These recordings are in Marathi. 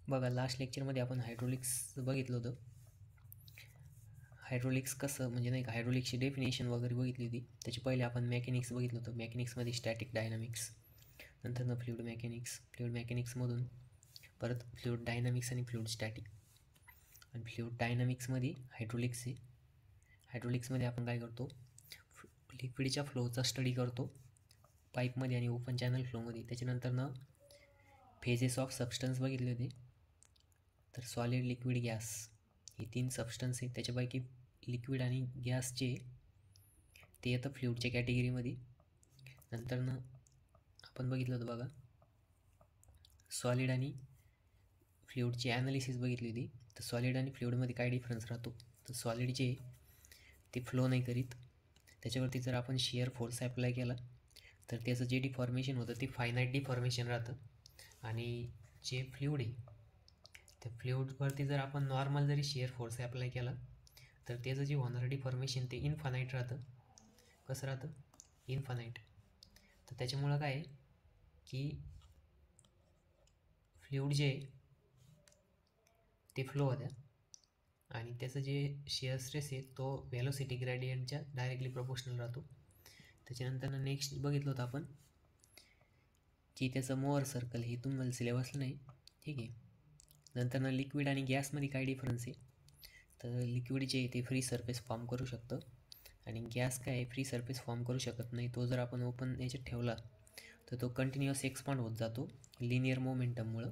बघा, लास्ट लेक्चरमध्ये आपण हायड्रोलिक्स बघितलं होतं. हायड्रोलिक्स कसं म्हणजे नाही का, हायड्रोलिक्सची डेफिनेशन वगैरे बघितली होती. त्याची पहिले आपण मेकॅनिक्स बघितलं होतं. मेकॅनिक्समध्ये स्टॅटिक डायनामिक्स, नंतर फ्लुइड मेकॅनिक्स, फ्लुइड मेकॅनिक्समधून परत फ्लुइड डायनामिक्स आणि फ्लुइड स्टॅटिक. आणि फ्लुइड डायनामिक्समध्ये हायड्रोलिक्स आहे. हायड्रोलिक्समध्ये आपण काय करतो, लिक्विडच्या फ्लोचा स्टडी करतो पाईपमध्ये आणि ओपन चॅनल फ्लोमध्ये. त्याच्यानंतर फेजेस ऑफ सबस्टन्स बघितले होते. तर सॉलिड, लिक्विड, गॅस हे 3 सबस्टन्स आहेत. त्याच्यापैकी लिक्विड आणि गॅसचे ते येतं फ्लुइडच्या कॅटेगरीमध्ये. नंतर आपण बघितलं होतं बघा, सॉलिड आणि फ्लुइडची ॲनालिसिस बघितली होती. तर सॉलिड आणि फ्लुइडमध्ये काय डिफरन्स राहतो, तर सॉलिड जे ते फ्लो नाही करीत. त्याच्यावरती जर आपण शिअर फोर्स ॲप्लाय केला तर त्याचं जे डिफॉर्मेशन होतं ते फायनाईट डिफॉर्मेशन राहतं. आणि जे फ्लुइड आहे त्या फ्लुइडवरती जर आपण नॉर्मल जरी शिअर फोर्स ॲप्लाय केला तर त्याचं जे होणारं डिफॉर्मेशन ते इन्फानाईट राहतं. कसं राहतं, इन्फानाईट. तर त्याच्यामुळं काय आहे की फ्लुइड जे ते फ्लो होत्या आणि त्याचं जे शिअर स्ट्रेस आहे तो व्हेलोसिटी ग्रेडियंटच्या डायरेक्टली प्रोपोर्शनल राहतो. त्याच्यानंतर नेक्स्ट बघितलं होतं आपण की त्याचं मोअर सर्कल, हे तुम्हाला सिलेबसला नाही, ठीक आहे. नंतर लिक्विड आणि गॅसमध्ये काय डिफरन्स आहे, तर लिक्विड जे आहे ते फ्री सरफेस फॉर्म करू शकतं आणि गॅस काय आहे, फ्री सरफेस फॉर्म करू शकत नाही. तो जर आपण ओपन याच्यात ठेवला तर तो कंटिन्युअस एक्सपांड होत जातो लिनियर मोमेंटममुळं,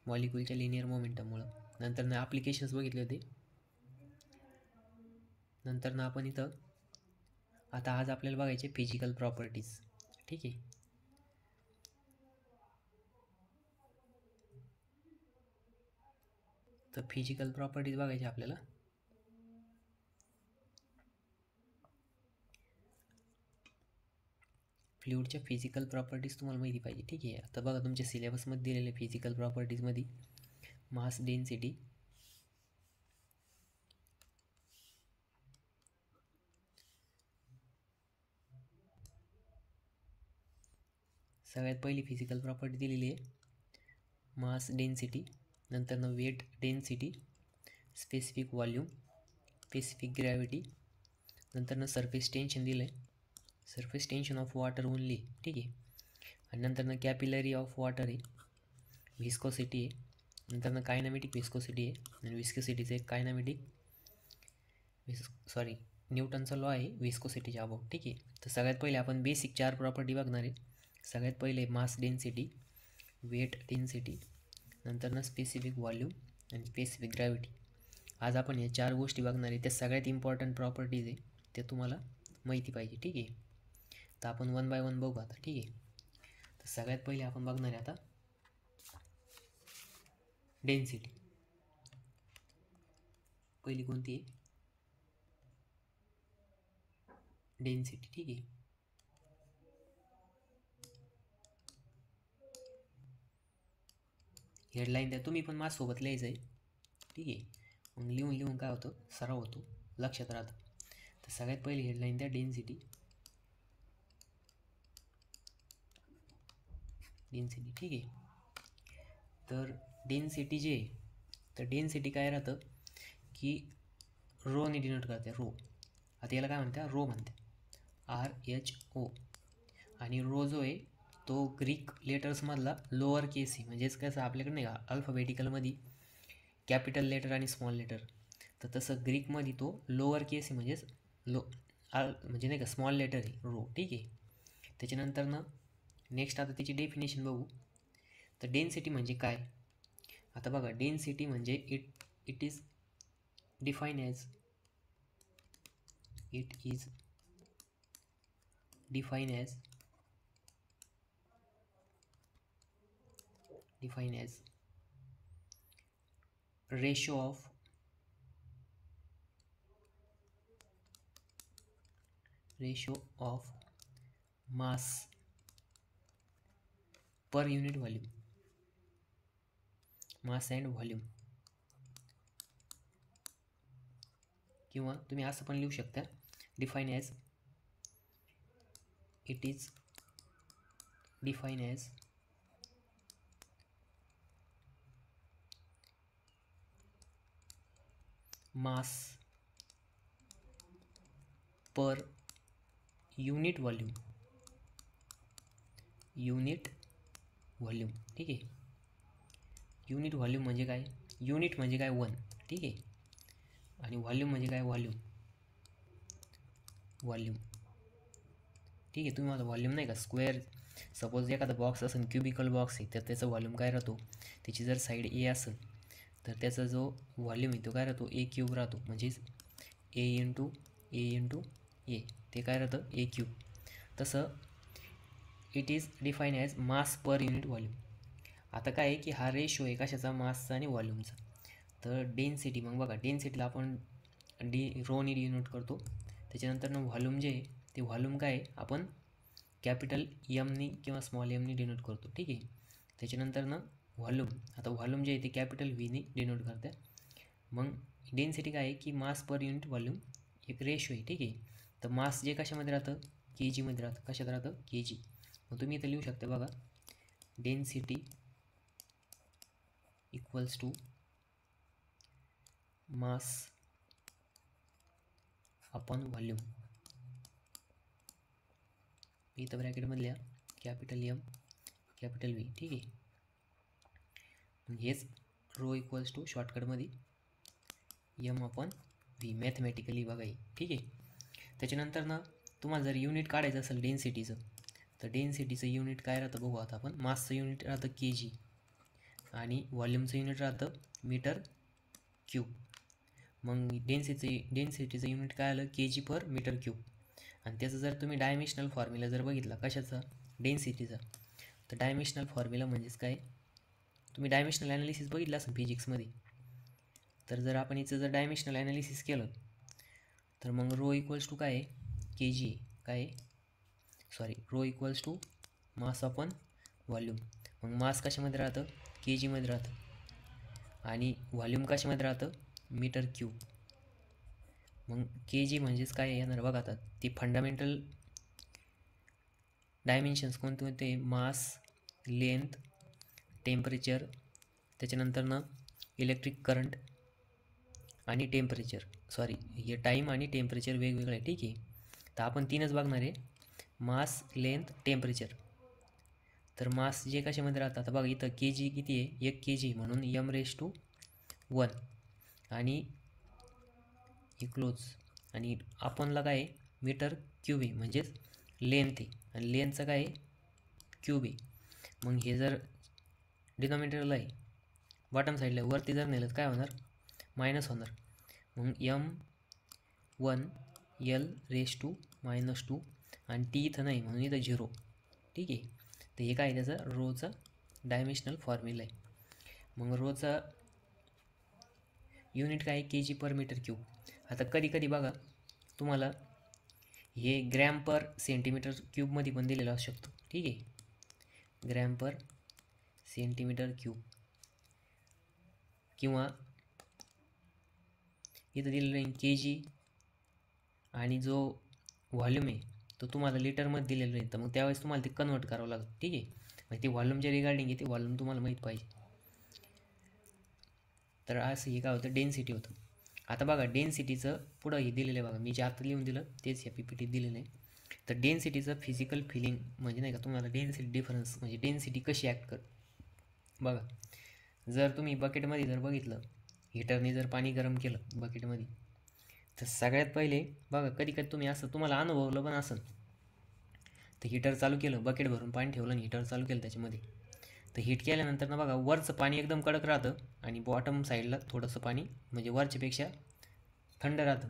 मॉलिक्यूलच्या लिनियर मोमेंटममुळं. नंतर ॲप्लिकेशन्स बघितले होते. नंतर आपण इथं आता आज आपल्याला बघायचे फिजिकल प्रॉपर्टीज, ठीक आहे. तर फिजिकल प्रॉपर्टीज बघायचे आपल्याला. फ्लुइडच्या फिजिकल प्रॉपर्टीज तुम्हाला माहिती पाहिजे, ठीक आहे. आता बघा, तुमच्या सिलेबसमध्ये दिलेले फिजिकल प्रॉपर्टीजमध्ये मास डेन्सिटी, सगळ्यात पहिली फिजिकल प्रॉपर्टी दिलेली आहे मास डेन्सिटी. नंतर weight density, specific volume, specific gravity. नंतर सरफेस टेन्शन दिलं आहे, surface tension of water only, ठीक आहे. आणि नंतर कॅपिलरी ऑफ वॉटर आहे, व्हिस्कोसिटी आहे. नंतर कायनामेटिक व्हिस्कोसिटी आहे आणि व्हिस्कोसिटीचं एक कायनामेटिक न्यूटनचा लॉ आहे व्हिस्कोसिटीच्या अबाउट, ठीक आहे. तर सगळ्यात पहिले आपण बेसिक 4 प्रॉपर्टी बघणार आहे. सगळ्यात पहिले मास डेन्सिटी, वेट डेन्सिटी, नंतर स्पेसिफिक व्हॉल्यूम आणि स्पेसिफिक ग्रॅव्हिटी. आज आपण या 4 गोष्टी बघणार आहे. त्या सगळ्यात इम्पॉर्टंट प्रॉपर्टीज आहे, ते तुम्हाला माहिती पाहिजे, ठीक आहे. तर आपण 1 बाय 1 बघू आता, ठीक आहे. तर सगळ्यात पहिले आपण बघणार आहे आता डेन्सिटी. पहिली कोणती आहे, डेन्सिटी, ठीक आहे. हेडलाईन द्या, तुम्ही पण माझ्यासोबत लिहायचं आहे, ठीक आहे. मग लिहून लिहून काय होतं, सराव होतो, लक्षात राहतं. तर सगळ्यात पहिली हेडलाईन द्या डेन्सिटी. डेन्सिटी, ठीक आहे. तर डेन्सिटी जे आहे, तर डेन्सिटी काय राहतं की रोने डिनोट करते, रो. आता याला काय म्हणतात, रो म्हणतात, RHO. आणि रो जो आहे तो ग्रीक लेटर्समधला लोअर केस आहे. म्हणजेच कसं आपल्याकडे नाही का अल्फाबेटिकलमध्ये कॅपिटल लेटर आणि स्मॉल लेटर, तर तसं ग्रीकमध्ये तो लोअर केस आहे, म्हणजेच म्हणजे नाही का स्मॉल लेटर आहे रो, ठीक आहे. त्याच्यानंतर नेक्स्ट आता त्याची डेफिनेशन बघू. तर डेन्सिटी म्हणजे काय, आता बघा, डेन्सिटी म्हणजे it is define as ratio of mass per unit volume, mass and volume. किंवा तुम्ही असं पण लिहू शकता, डिफाईन ॲज मास पर युनिट व्हॉल्यूम, ठीक आहे. युनिट व्हॉल्यूम म्हणजे काय, युनिट म्हणजे काय 1, ठीक आहे. आणि व्हॉल्यूम म्हणजे काय, व्हॉल्यूम, ठीक आहे. तुम्ही माझा व्हॉल्यूम नाही का, स्क्वेअर सपोज एखादा बॉक्स असेल, क्युबिकल बॉक्स आहे, तर त्याचा व्हॉल्यूम काय राहतो, त्याची जर साईड ए असेल तर त्याचा जो व्हॉल्यूम आहे तो काय राहतो, ए क्यूब राहतो. म्हणजेच ए इंटू ए ते काय राहतं, ए क्यूब. तसं it is define as mass per unit volume. आता काय आहे की हा रेशो आहे कशाचा, मासचा आणि व्हॉल्यूमचा. तर डेन्सिटी, मग बघा डेन्सिटीला आपण रोनी डिनोट करतो. त्याच्यानंतर व्हॉल्यूम जे आहे ते व्हॉल्यूम काय आहे, आपण कॅपिटल एमनी किंवा स्मॉल एमनी डिनोट करतो, ठीक आहे. त्याच्यानंतर व्हॉल्यूम, आता व्हॉल्यूम जे आहे ते कॅपिटल व्हीनी डिनोट करते. मग डेन्सिटी काय आहे की मास पर युनिट व्हॉल्यूम एक रेशो आहे, ठीक आहे. तर मास जे कशामध्ये राहतं, के जीमध्ये राहतं. कशात राहतं, के जी. मग तुम्ही इथं लिहू शकता बघा, density equals to mass upon volume. इथं ब्रॅकेटमधल्या कॅपिटल एम कॅपिटल व्ही, ठीक आहे. हेच रो इक्वल्स टू शॉर्टकटमध्ये एम अपॉन व्ही, मॅथमॅटिकली बघा, ठीक आहे. त्याच्यानंतर तुम्हाला जर युनिट काढायचं असेल डेन्सिटीचं, तर डेन्सिटीचं युनिट काय राहतं बघू आता आपण. मासचं युनिट राहतं के जी आणि व्हॉल्यूमचं युनिट राहतं मीटर क्यूब. मग डेन्सिटीचं युनिट काय आलं, के जी पर मीटर क्यूब. आणि त्याचं जर तुम्ही डायमेन्शनल फॉर्म्युला जर बघितला कशाचा, डेन्सिटीचा, तर डायमेन्शनल फॉर्म्युला म्हणजेच काय, तुम्ही डायमेन्शनल ॲनालिसिस बघितलं असेल फिजिक्समध्ये. तर जर आपण याचं जर डायमेन्शनल ॲनालिसिस केलं तर मग रो इक्वल्स टू काय आहे, के जी काय, sorry, rho equals to mass upon volume. मग मास कशामध्ये राहतं, के जीमध्ये राहतं आणि व्हॉल्यूम कशामध्ये राहतं, मीटर क्यूब. मग के जी म्हणजेच काय येणार बघा. आता ती फंडामेंटल डायमेन्शन्स कोणते होते, मास, लेंथ, टेम्परेचर, त्याच्यानंतर इलेक्ट्रिक करंट आणि टेम्परेचर, सॉरी हे टाईम आणि टेम्परेचर वेगवेगळं आहे, ठीक आहे. तर आपण तीनच बघणार आहे, मास, लेंथ, टेम्परेचर. तर मास जे कशामध्ये राहतं, आता बघा इथं के जी किती आहे, 1 के जी, म्हणून m⁻1 आणि क्लोज. आणि आपणला काय आहे, मीटर क्यूब आहे, म्हणजेच लेंथ आहे, आणि लेंथचं काय आहे, क्यूब आहे. मग हे जर डिनॉमिनेटरला आहे, बॉटम साईडला वरती जर नेलं तर काय होणार, मायनस होणार. मग m1l⁻² आणि टी इथं नाही म्हणून इथं 0, ठीक आहे. तर हे काय त्याचं रोचा डायमेन्शनल फॉर्म्युला आहे. मग रोचा युनिट काय, के जी पर मीटर क्यूब. आता कधी कधी बघा तुम्हाला हे ग्रॅम पर सेंटीमीटर क्यूबमध्ये पण दिलेलं असू शकतो, ठीक आहे. ग्रॅम पर सेंटीमीटर क्यूब किंवा इथं दिलेलं आहे के जी आणि जो व्हॉल्यूम आहे तो तुम्हाला लिटरमध्ये दिलेलं आहे. तर मग त्यावेळेस तुम्हाला ते कन्वर्ट करावं लागतं, ठीक आहे. मग ते व्हॉल्यूमच्या रिगार्डिंग आहे, ते व्हॉल्यूम तुम्हाला माहीत पाहिजे. तर असं हे काय होतं, डेन्सिटी होतं. आता बघा डेन्सिटीचं पुढं हे दिलेलं आहे बघा, मी जे आता लिहून दिलं तेच या PPT दिलेलं आहे. तर डेन्सिटीचं फिजिकल फिलिंग म्हणजे नाही का, तुम्हाला डेन्सिटी डिफरन्स म्हणजे डेन्सिटी कशी ॲक्ट कर बघा. जर तुम्ही बकेटमध्ये जर बघितलं, हीटरने जर पाणी गरम केलं बकेटमध्ये, तर सगळ्यात पहिले बघा कधी कधी तुम्ही असं तुम्हाला अनुभवलं पण असेल, तर हीटर चालू केलं, बकेट भरून पाणी ठेवलं आणि हीटर चालू केलं त्याच्यामध्ये, तर हीट केल्यानंतर बघा वरचं पाणी एकदम कडक राहतं आणि बॉटम साईडला थोडंसं पाणी म्हणजे वरच्यापेक्षा थंड राहतं.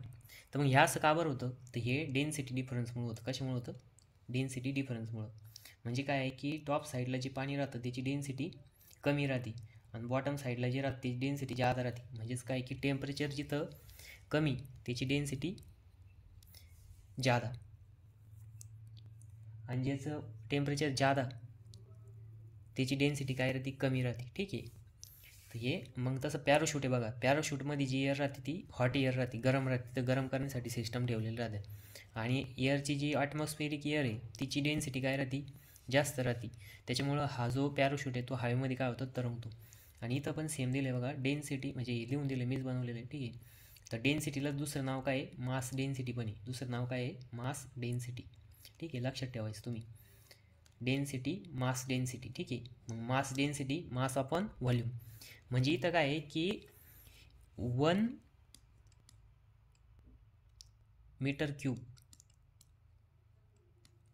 तर मग ह्या असं का बरं होतं, तर हे डेन्सिटी डिफरन्समुळे होतं. कशामुळे होतं, डेन्सिटी डिफरन्समुळं. म्हणजे काय आहे की टॉप साईडला जे पाणी राहतं त्याची डेन्सिटी कमी राहते आणि बॉटम साईडला जे राहते त्याची डेन्सिटी जादा राहते. म्हणजेच काय की टेम्परेचर जिथं कमी त्याची डेन्सिटी जादा आणि ज्याचं टेम्परेचर जादा त्याची डेन्सिटी काय राहते, कमी राहते, ठीक आहे. तर हे मग तसं पॅराशूट आहे बघा, पॅराशूटमध्ये जी एअर राहते ती हॉट एअर राहते, गरम राहते. तर गरम करण्यासाठी सिस्टम ठेवलेली राहते. आणि एअरची जी ॲटमॉस्फेरिक एअर आहे तिची डेन्सिटी काय राहते, जास्त राहते. त्याच्यामुळं हा जो पॅराशूट आहे तो हवेमध्ये काय होतं, तरंगतो. आणि इथं पण सेम दिलं आहे बघा, डेन्सिटी म्हणजे लिहून दिलं मीच बनवलेलं आहे, ठीक आहे. तर डेन्सिटीला दुसरं नाव काय आहे, मास डेन्सिटी पण आहे. दुसरं नाव काय आहे, मास डेन्सिटी. ठीक आहे, लक्षात ठेवायचं तुम्ही. Density, mass density. ठीक आहे, मग mass density mass upon volume. म्हणजे इथं काय आहे की 1 मीटर क्यूब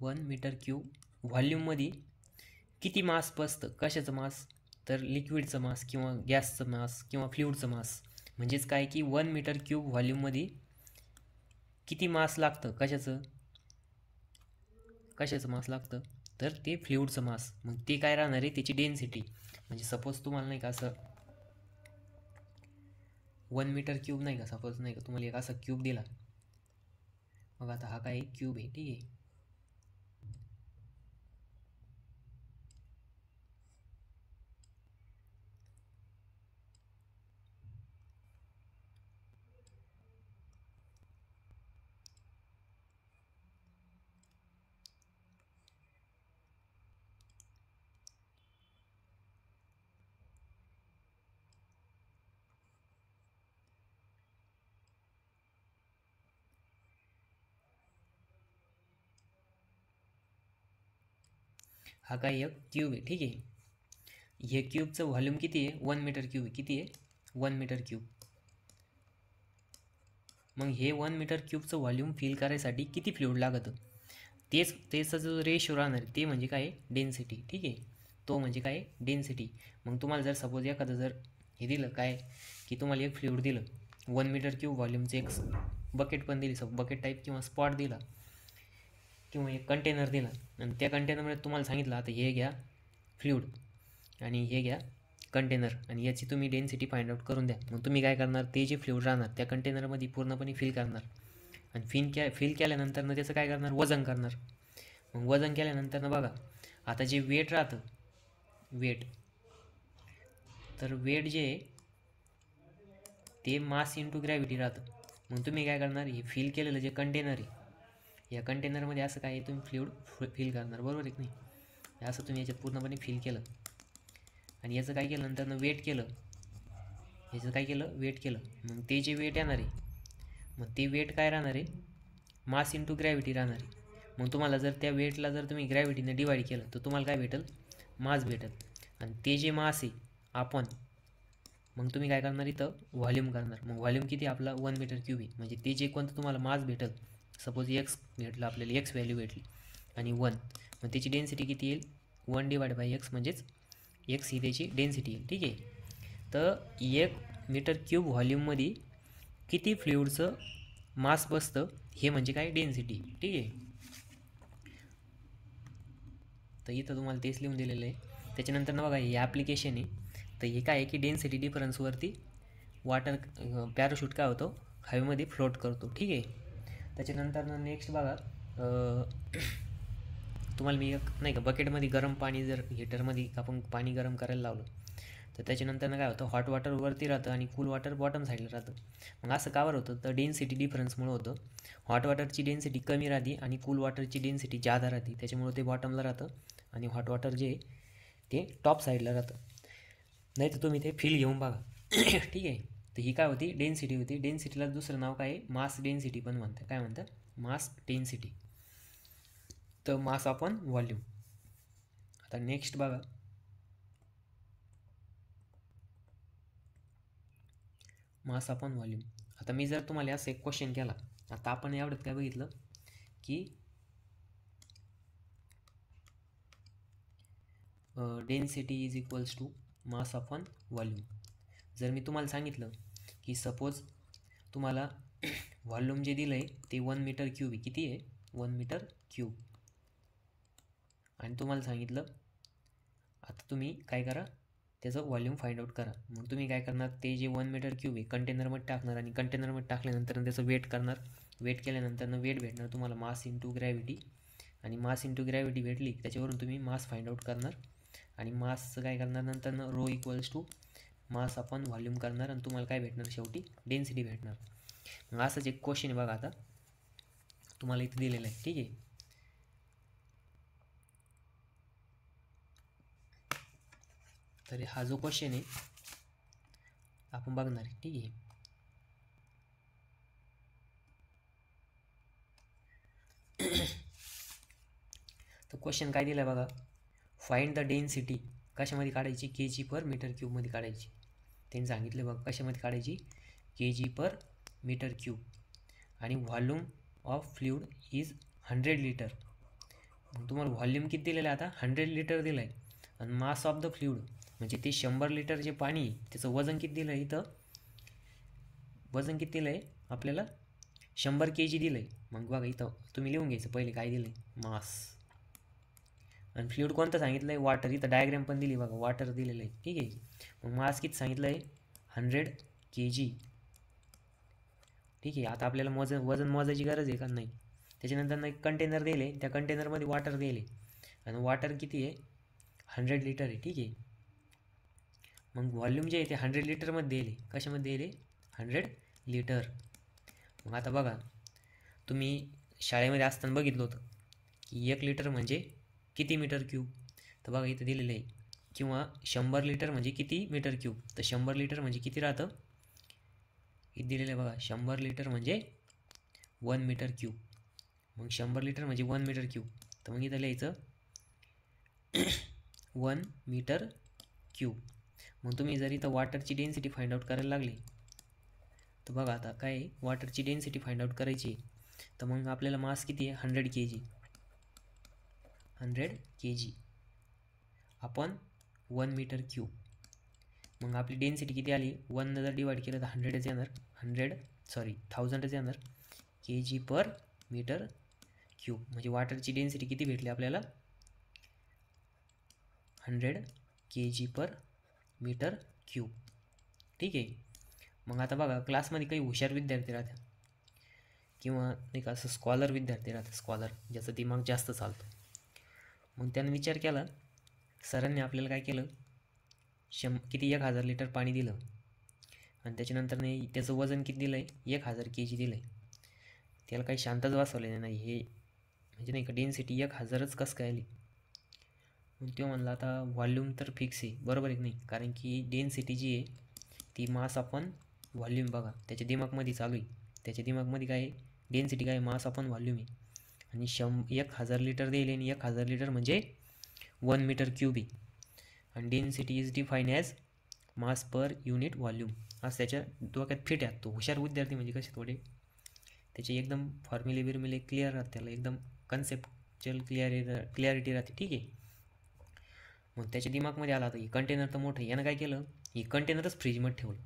1 मीटर क्यूब व्हॉल्यूममध्ये किती मास बसतं. कशाचं मास, तर लिक्विडचं मास किंवा गॅसचं मास किंवा फ्लुइडचं मास. म्हणजेच काय की 1 मीटर क्यूब व्हॉल्यूममध्ये किती मास लागतं, कशाचं मास लागतं, तर ते फ्लुइडचं मास. मग ते काय राहणार आहे, त्याची डेन्सिटी. म्हणजे सपोज तुम्हाला नाही का असं 1 मीटर क्यूब नाही का, सपोज नाही का तुम्हाला एक असा क्यूब दिला. मग आता हा काय क्यूब आहे. ठीक आहे, हा काय एक क्यूब आहे. ठीक आहे, हे क्यूबचं व्हॉल्यूम किती आहे, 1 मीटर क्यूब आहे. किती आहे, 1 मीटर क्यूब. मग हे 1 मीटर क्यूबचं व्हॉल्यूम फिल करायसाठी किती फ्लुइड लागतं, त्याचा जो रेशो राहणार ते म्हणजे काय, डेन्सिटी. ठीक आहे, तो म्हणजे काय, डेन्सिटी. मग तुम्हाला जर सपोज एखादं जर हे दिलं काय की तुम्हाला एक फ्लुइड दिलं 1 मीटर क्यूब व्हॉल्यूमचं, एक बकेट पण दिली, बकेट टाईप किंवा स्पॉट दिला किंवा एक कंटेनर दिला, आणि त्या कंटेनरमध्ये तुम्हाला सांगितलं आता हे घ्या फ्लुइड आणि हे घ्या कंटेनर आणि याची तुम्ही डेन्सिटी फाइंड आउट करून द्या. मग तुम्ही काय करणार, ते जे फ्लुइड राहणार त्या कंटेनरमध्ये पूर्णपणे फिल करणार आणि फिल केल्यानंतर ना त्याचं काय करणार, वजन करणार. मग वजन केल्यानंतर ना बघा आता जे वेट राहतं, तर वेट जे आहे ते मास इंटू ग्रॅव्हिटी राहतं. मग तुम्ही काय करणार, हे फिल केलेलं जे कंटेनर आहे या कंटेनरमध्ये असं काय आहे, तुम्ही फ्लुइड फिल करणार, बरोबर आहे की नाही. असं तुम्ही याच्यात पूर्णपणे फिल केलं आणि याचं काय केलं नंतर वेट केलं, वेट केलं. मग ते जे वेट येणार आहे, मग ते वेट काय राहणार आहे, मास इंटू ग्रॅव्हिटी राहणार आहे. मग तुम्हाला जर त्या वेटला जर तुम्ही ग्रॅव्हिटीने डिवाईड केलं तर तुम्हाला काय भेटेल, मास भेटेल. आणि ते जे मास आहे आपण, मग तुम्ही काय करणार इथं व्हॉल्यूम करणार. मग व्हॉल्यूम किती आपला 1 मीटर क्यूब आहे. म्हणजे ते जे कोणतं तुम्हाला मास भेटेल, सपोज एक्स भेटलं आपल्याला, एक्स व्हॅल्यू भेटली आणि 1, मग त्याची डेन्सिटी किती येईल, 1 डिवाइड बाय एक्स, म्हणजेच एक्स ही त्याची डेन्सिटी येईल. ठीक आहे, तर 1 मीटर क्यूब व्हॉल्यूममध्ये किती फ्लुइडचं मास बसतं हे म्हणजे काय, डेन्सिटी. ठीक आहे, तर इथं तुम्हाला तेच लिहून दिलेलं आहे. त्याच्यानंतर ना बघा हे ॲप्लिकेशन आहे, तर हे काय आहे की डेन्सिटी डिफरन्सवरती वाटर पॅराशूट काय होतो, हवेमध्ये फ्लोट करतो. ठीक आहे, त्याच्यानंतर नेक्स्ट बघा तुम्हाला मी एक नाही का बकेटमध्ये गरम पाणी जर हीटरमध्ये आपण पाणी गरम करायला लावलं तर त्याच्यानंतर काय होतं, हॉट वॉटर वरती राहतं आणि कूल वॉटर बॉटम साईडला राहतं. मग असं कावर होतं, तर डेन्सिटी डिफरन्समुळे होतं. हॉट वॉटरची डेन्सिटी कमी राहते आणि कूल वॉटरची डेन्सिटी जादा राहते, त्याच्यामुळे ते बॉटमला राहतं आणि हॉट वॉटर जे ते टॉप साईडला राहतं. नाही तर तुम्ही ते फील घेऊन बघा. ठीक आहे, तर ही काय होती, डेन्सिटी होती. डेन्सिटीला दुसरं नाव काय आहे, मास डेन्सिटी पण म्हणतात. काय म्हणतात, मास डेन्सिटी. तर मास अपॉन व्हॉल्यूम. आता नेक्स्ट बघा, मास अपॉन व्हॉल्यूम. आता मी जर तुम्हाला असं एक क्वेश्चन केला, आता आपण एवढ्यात काय बघितलं की density is equals to mass upon volume. जर मी तुम्हाला सांगितलं की सपोज तुम्हाला व्हॉल्यूम जे दिलं आहे ते 1 मीटर क्यूब आहे. किती आहे, 1 मीटर क्यूब. आणि तुम्हाला सांगितलं आता तुम्ही काय करा, त्याचं व्हॉल्यूम फाइंड आउट करा. मग तुम्ही काय करणार, ते जे 1 मीटर क्यूब आहे कंटेनरमध्ये टाकणार आणि कंटेनरमध्ये टाकल्यानंतर त्याचं वेट करणार. वेट केल्यानंतर वेट भेटणार तुम्हाला मास इंटू ग्रॅव्हिटी, आणि मास इंटू ग्रॅव्हिटी भेटली त्याच्यावरून तुम्ही मास फाइंड आउट करणार आणि मासचं काय करणार नंतर rho equals to mass upon volume करणार आणि तुम्हाला काय भेटणार, शेवटी डेन्सिटी भेटणार. मग असंच एक क्वेश्चन आहे बघा, आता तुम्हाला इथे दिलेलं आहे. ठीक आहे, तर हा जो क्वेश्चन आहे आपण बघणार आहे. ठीक आहे, तर क्वेश्चन काय दिलं आहे बघा, फाइंड द डेन्सिटी कशामध्ये काढायची, के जी पर मीटर क्यूबमध्ये काढायची. त्यांनी सांगितले बघा कशामध्ये काढायची, के जी पर मीटर क्यूब, आणि volume of fluid is 100 litre. मग तुम्हाला व्हॉल्यूम किती दिलेलं आहे आता, 100 लिटर दिलं आहे. आणि मास ऑफ द फ्लुइड म्हणजे ते 100 लिटर जे पाणी त्याचं वजन किती दिलं आहे, इथं वजन किती दिलं आहे आपल्याला, 100 kg दिलं आहे. मग बघा इथं तुम्ही लिहून घ्यायचं पहिले काय दिलं आहे, मास. आणि फ्लुइड कोणतं सांगितलं आहे, वॉटर. इथं डायग्राम पण दिली बघा, वॉटर दिलेलं आहे. ठीक आहे. मग मास किती सांगितलं आहे, 100 kg. ठीक आहे. आता आपल्याला वजन मोजायची गरज आहे का नाही. त्याच्यानंतर एक कंटेनर दिले, त्या कंटेनरमध्ये वॉटर दिले, आणि वॉटर किती आहे, 100 लिटर आहे. ठीक आहे. मग व्हॉल्यूम जे आहे ते 100 लिटरमध्ये दिले. कशामध्ये दिले, 100 लिटर. मग आता बघा, तुम्ही शाळेमध्ये असताना बघितलं होतं की 1 लिटर म्हणजे किती मीटर क्यूब. तर बघा इथं दिलेलं आहे, किंवा 100 लिटर म्हणजे किती मीटर क्यूब. तर 100 लिटर म्हणजे किती राहतं, इथं दिलेलं आहे बघा, 100 लिटर म्हणजे 1 मीटर क्यूब. मग 100 लिटर म्हणजे 1 मीटर क्यूब. तर मग इथं लिहायचं 1 मीटर क्यूब. मग तुम्ही जर इथं वॉटरची डेन्सिटी फाइंड आउट करायला लागली, तर बघा आता काय, वॉटरची डेन्सिटी फाइंड आउट करायची. तर मग आपल्याला मास किती आहे, 100 kg. 100 kg आपण 1 मीटर क्यूब. मग आपली डेन्सिटी किती आली, 1 जर डिवाइड केलं तर 100च येणार, 1000च येणार, kg पर मीटर क्यूब. म्हणजे वॉटरची डेन्सिटी किती भेटली आपल्याला, 100 kg पर मीटर क्यूब. ठीक आहे. मग आता बघा, क्लासमध्ये काही हुशार विद्यार्थी राहतात, किंवा नाही का असं स्कॉलर विद्यार्थी राहतात, स्कॉलर ज्याचं दिमाग जास्त चालतं. मग त्याने विचार केला, सरांनी आपल्याला काय केलं, किती 1000 लिटर पाणी दिलं, आणि त्याच्यानंतर नाही त्याचं वजन किती दिलं आहे, 1000 kg दिलं आहे. त्याला काही शांतच बसवलेलं नाही, हे म्हणजे नाही का डेन्सिटी 1000च कसं काय आली. मग तो म्हणला आता व्हॉल्यूम तर फिक्स आहे, बरोबर आहे की नाही, कारण की डेन्सिटी जी आहे ती मास आपण व्हॉल्यूम, बघा त्याच्या दिमागमध्ये चालू आहे, त्याच्या दिमागमध्ये काय आहे, डेन्सिटी काय, मास आपण व्हॉल्यूम आहे. आणि 1000 लिटर दिले, आणि 1000 लिटर म्हणजे 1 मीटर क्यूब आहे. आणि density is define as mass per unit volume. असं त्याच्या डोक्यात फिट आहे. तो हुशार विद्यार्थी म्हणजे कसे थोडे त्याचे एकदम फॉर्म्युले बिर्म्युले क्लिअर राहते, त्याला एकदम कन्सेप्टचुअल क्लिअरिटी राहते. ठीक आहे. मग त्याच्या दिमागमध्ये आला, आता ही कंटेनर तर मोठं आहे, यानं काय केलं, ही कंटेनरच फ्रीजमध्ये ठेवलं.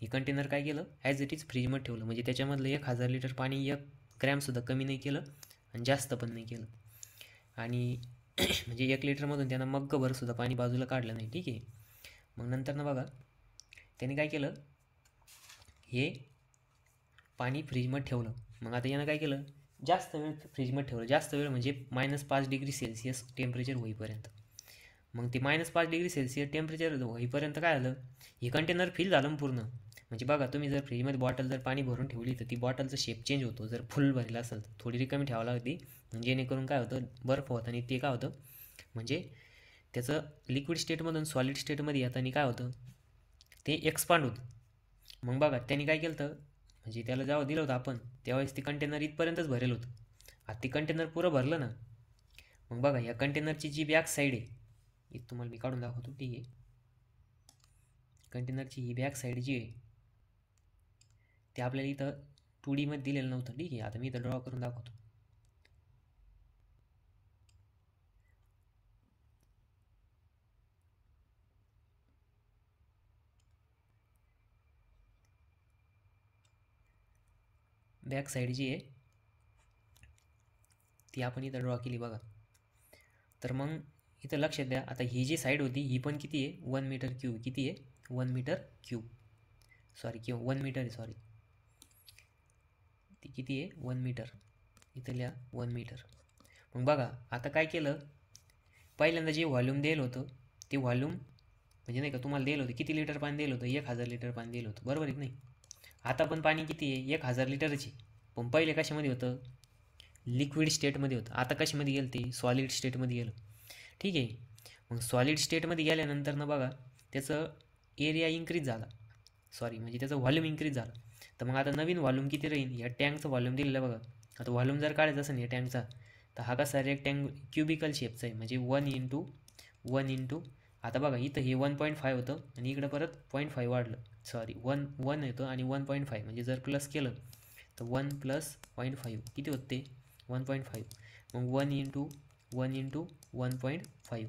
ही कंटेनर काय केलं, ॲज इट इज फ्रीजमध्ये ठेवलं. म्हणजे त्याच्यामधलं 1000 लिटर पाणी 1 ग्रॅमसुद्धा कमी नाही केलं, आणि जास्त पण नाही केलं. आणि म्हणजे 1 लिटरमधून त्यानं मग्गभरसुद्धा पाणी बाजूला काढलं नाही. ठीक आहे. मग नंतर ना बघा, त्याने काय केलं, हे पाणी फ्रीजमध्ये ठेवलं. मग आता यानं काय केलं, जास्त वेळ फ्रीजमध्ये ठेवलं, जास्त वेळ म्हणजे -5 डिग्री सेल्सिअस टेम्परेचर होईपर्यंत. मग ते -5 डिग्री सेल्सिअस टेम्परेचर होईपर्यंत काय झालं, हे कंटेनर फिल झालं पूर्ण. म्हणजे बघा, तुम्ही जर फ्रीजमध्ये बॉटल जर पाणी भरून ठेवली तर ती बॉटलचा शेप चेंज होतो. जर फुल भरला असेल तर थोडी रिकामी ठेवावं लागते, जेणेकरून काय होतं, बर्फ होतं, आणि ते काय होतं म्हणजे त्याचं लिक्विड स्टेटमधून सॉलिड स्टेटमध्ये येताना काय होतं, ते एक्सपांड होतं. मग बघा त्यांनी काय केलं तर, म्हणजे त्याला जेव्हा दिलं होतं आपण, त्यावेळेस ती कंटेनर इथपर्यंतच भरेल होतं. आता ते कंटेनर पुरं भरलं ना. मग बघा, या कंटेनरची जी बॅक साईड आहे, इथं तुम्हाला मी काढून दाखवतो. ठीक आहे. कंटेनरची ही बॅक साईड जी आहे ते आपल्याला इथं 2D मध्ये दिलेलं नव्हतं. ठीक आहे. आता मी इथं ड्रॉ करून दाखवतो. बॅक साईड जी आहे ती आपण इथं ड्रॉ केली बघा. तर मग इथं लक्षात द्या, आता ही जी साईड होती ही पण किती आहे, 1 मीटर क्यूब. किती आहे, 1 मीटर क्यूब, सॉरी, किंवा 1 मीटर आहे, सॉरी, ती किती आहे, 1 मीटर. इथं लिहा 1 मीटर. मग बघा आता काय केलं, पहिल्यांदा जे व्हॉल्यूम दिलं होतं ते व्हॉल्यूम म्हणजे नाही का तुम्हाला दिलं होतं, किती लिटर पाणी दिलं होतं, 1000 लिटर पाणी दिलं होतं, बरोबर आहे की नाही. आता पण पाणी किती आहे, 1000 लिटरची. पण पहिले कशामध्ये होतं, लिक्विड स्टेटमध्ये होतं. आता कशामध्ये गेलं, ते सॉलिड स्टेटमध्ये गेलं. ठीक आहे. मग सॉलिड स्टेटमध्ये गेल्यानंतर ना बघा, त्याचं एरिया इन्क्रीज झाला, सॉरी म्हणजे त्याचं व्हॉल्यूम इन्क्रीज झालं. तर मग आता नवीन व्हॉल्यूम किती राहील, या टँकचं व्हॉल्यूम दिलेलं बघा. आता व्हॉल्यूम जर काढायचं असेल या टँकचा, तर हा कसा क्युबिकल शेपचा आहे, म्हणजे 1 × 1 आता बघा इथं हे 1.5 होतं आणि इकडं परत 0.5 वाढलं, सॉरी 1 येतं आणि 1.5, म्हणजे जर प्लस केलं तर 1 + 0.5 किती होते 1.5. मग 1 × 1.5,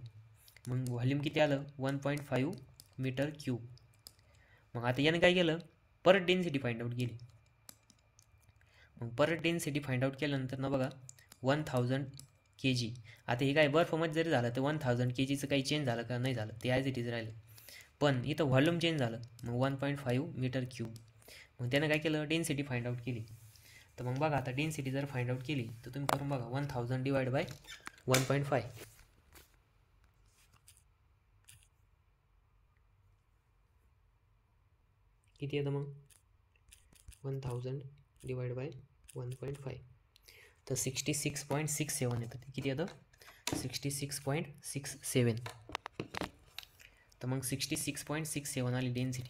मग व्हॉल्यूम किती आलं 1.5 मीटर क्यूब. मग आता याने काय केलं, परत डेन्सिटी फाइंड आउट केली. मग परत डेन्सिटी फाइंड आउट केल्यानंतर ना बघा 1000 kg. आता हे काय बर्फमध्ये जरी झालं तर 1000 kgचं काही चेंज झालं का, नाही झालं, ते ॲज इट इज राहिलं. पण इथं व्हॉल्यूम चेंज झालं, मग 1.5 मीटर क्यूब. मग त्यानं काय केलं, डेन्सिटी फाइंड आउट केली. तर मग बघा आता डेन्सिटी जर फाइंड आउट केली तर तुम्ही करून बघा 1000 डिवाइड बाय 1.5 किती येतं मग 1000 डिवाइड बाय 1.5, तर 66.67 येतं. ते किती येतं 66.67. तर मग 66.67 आली डेन्सिटी.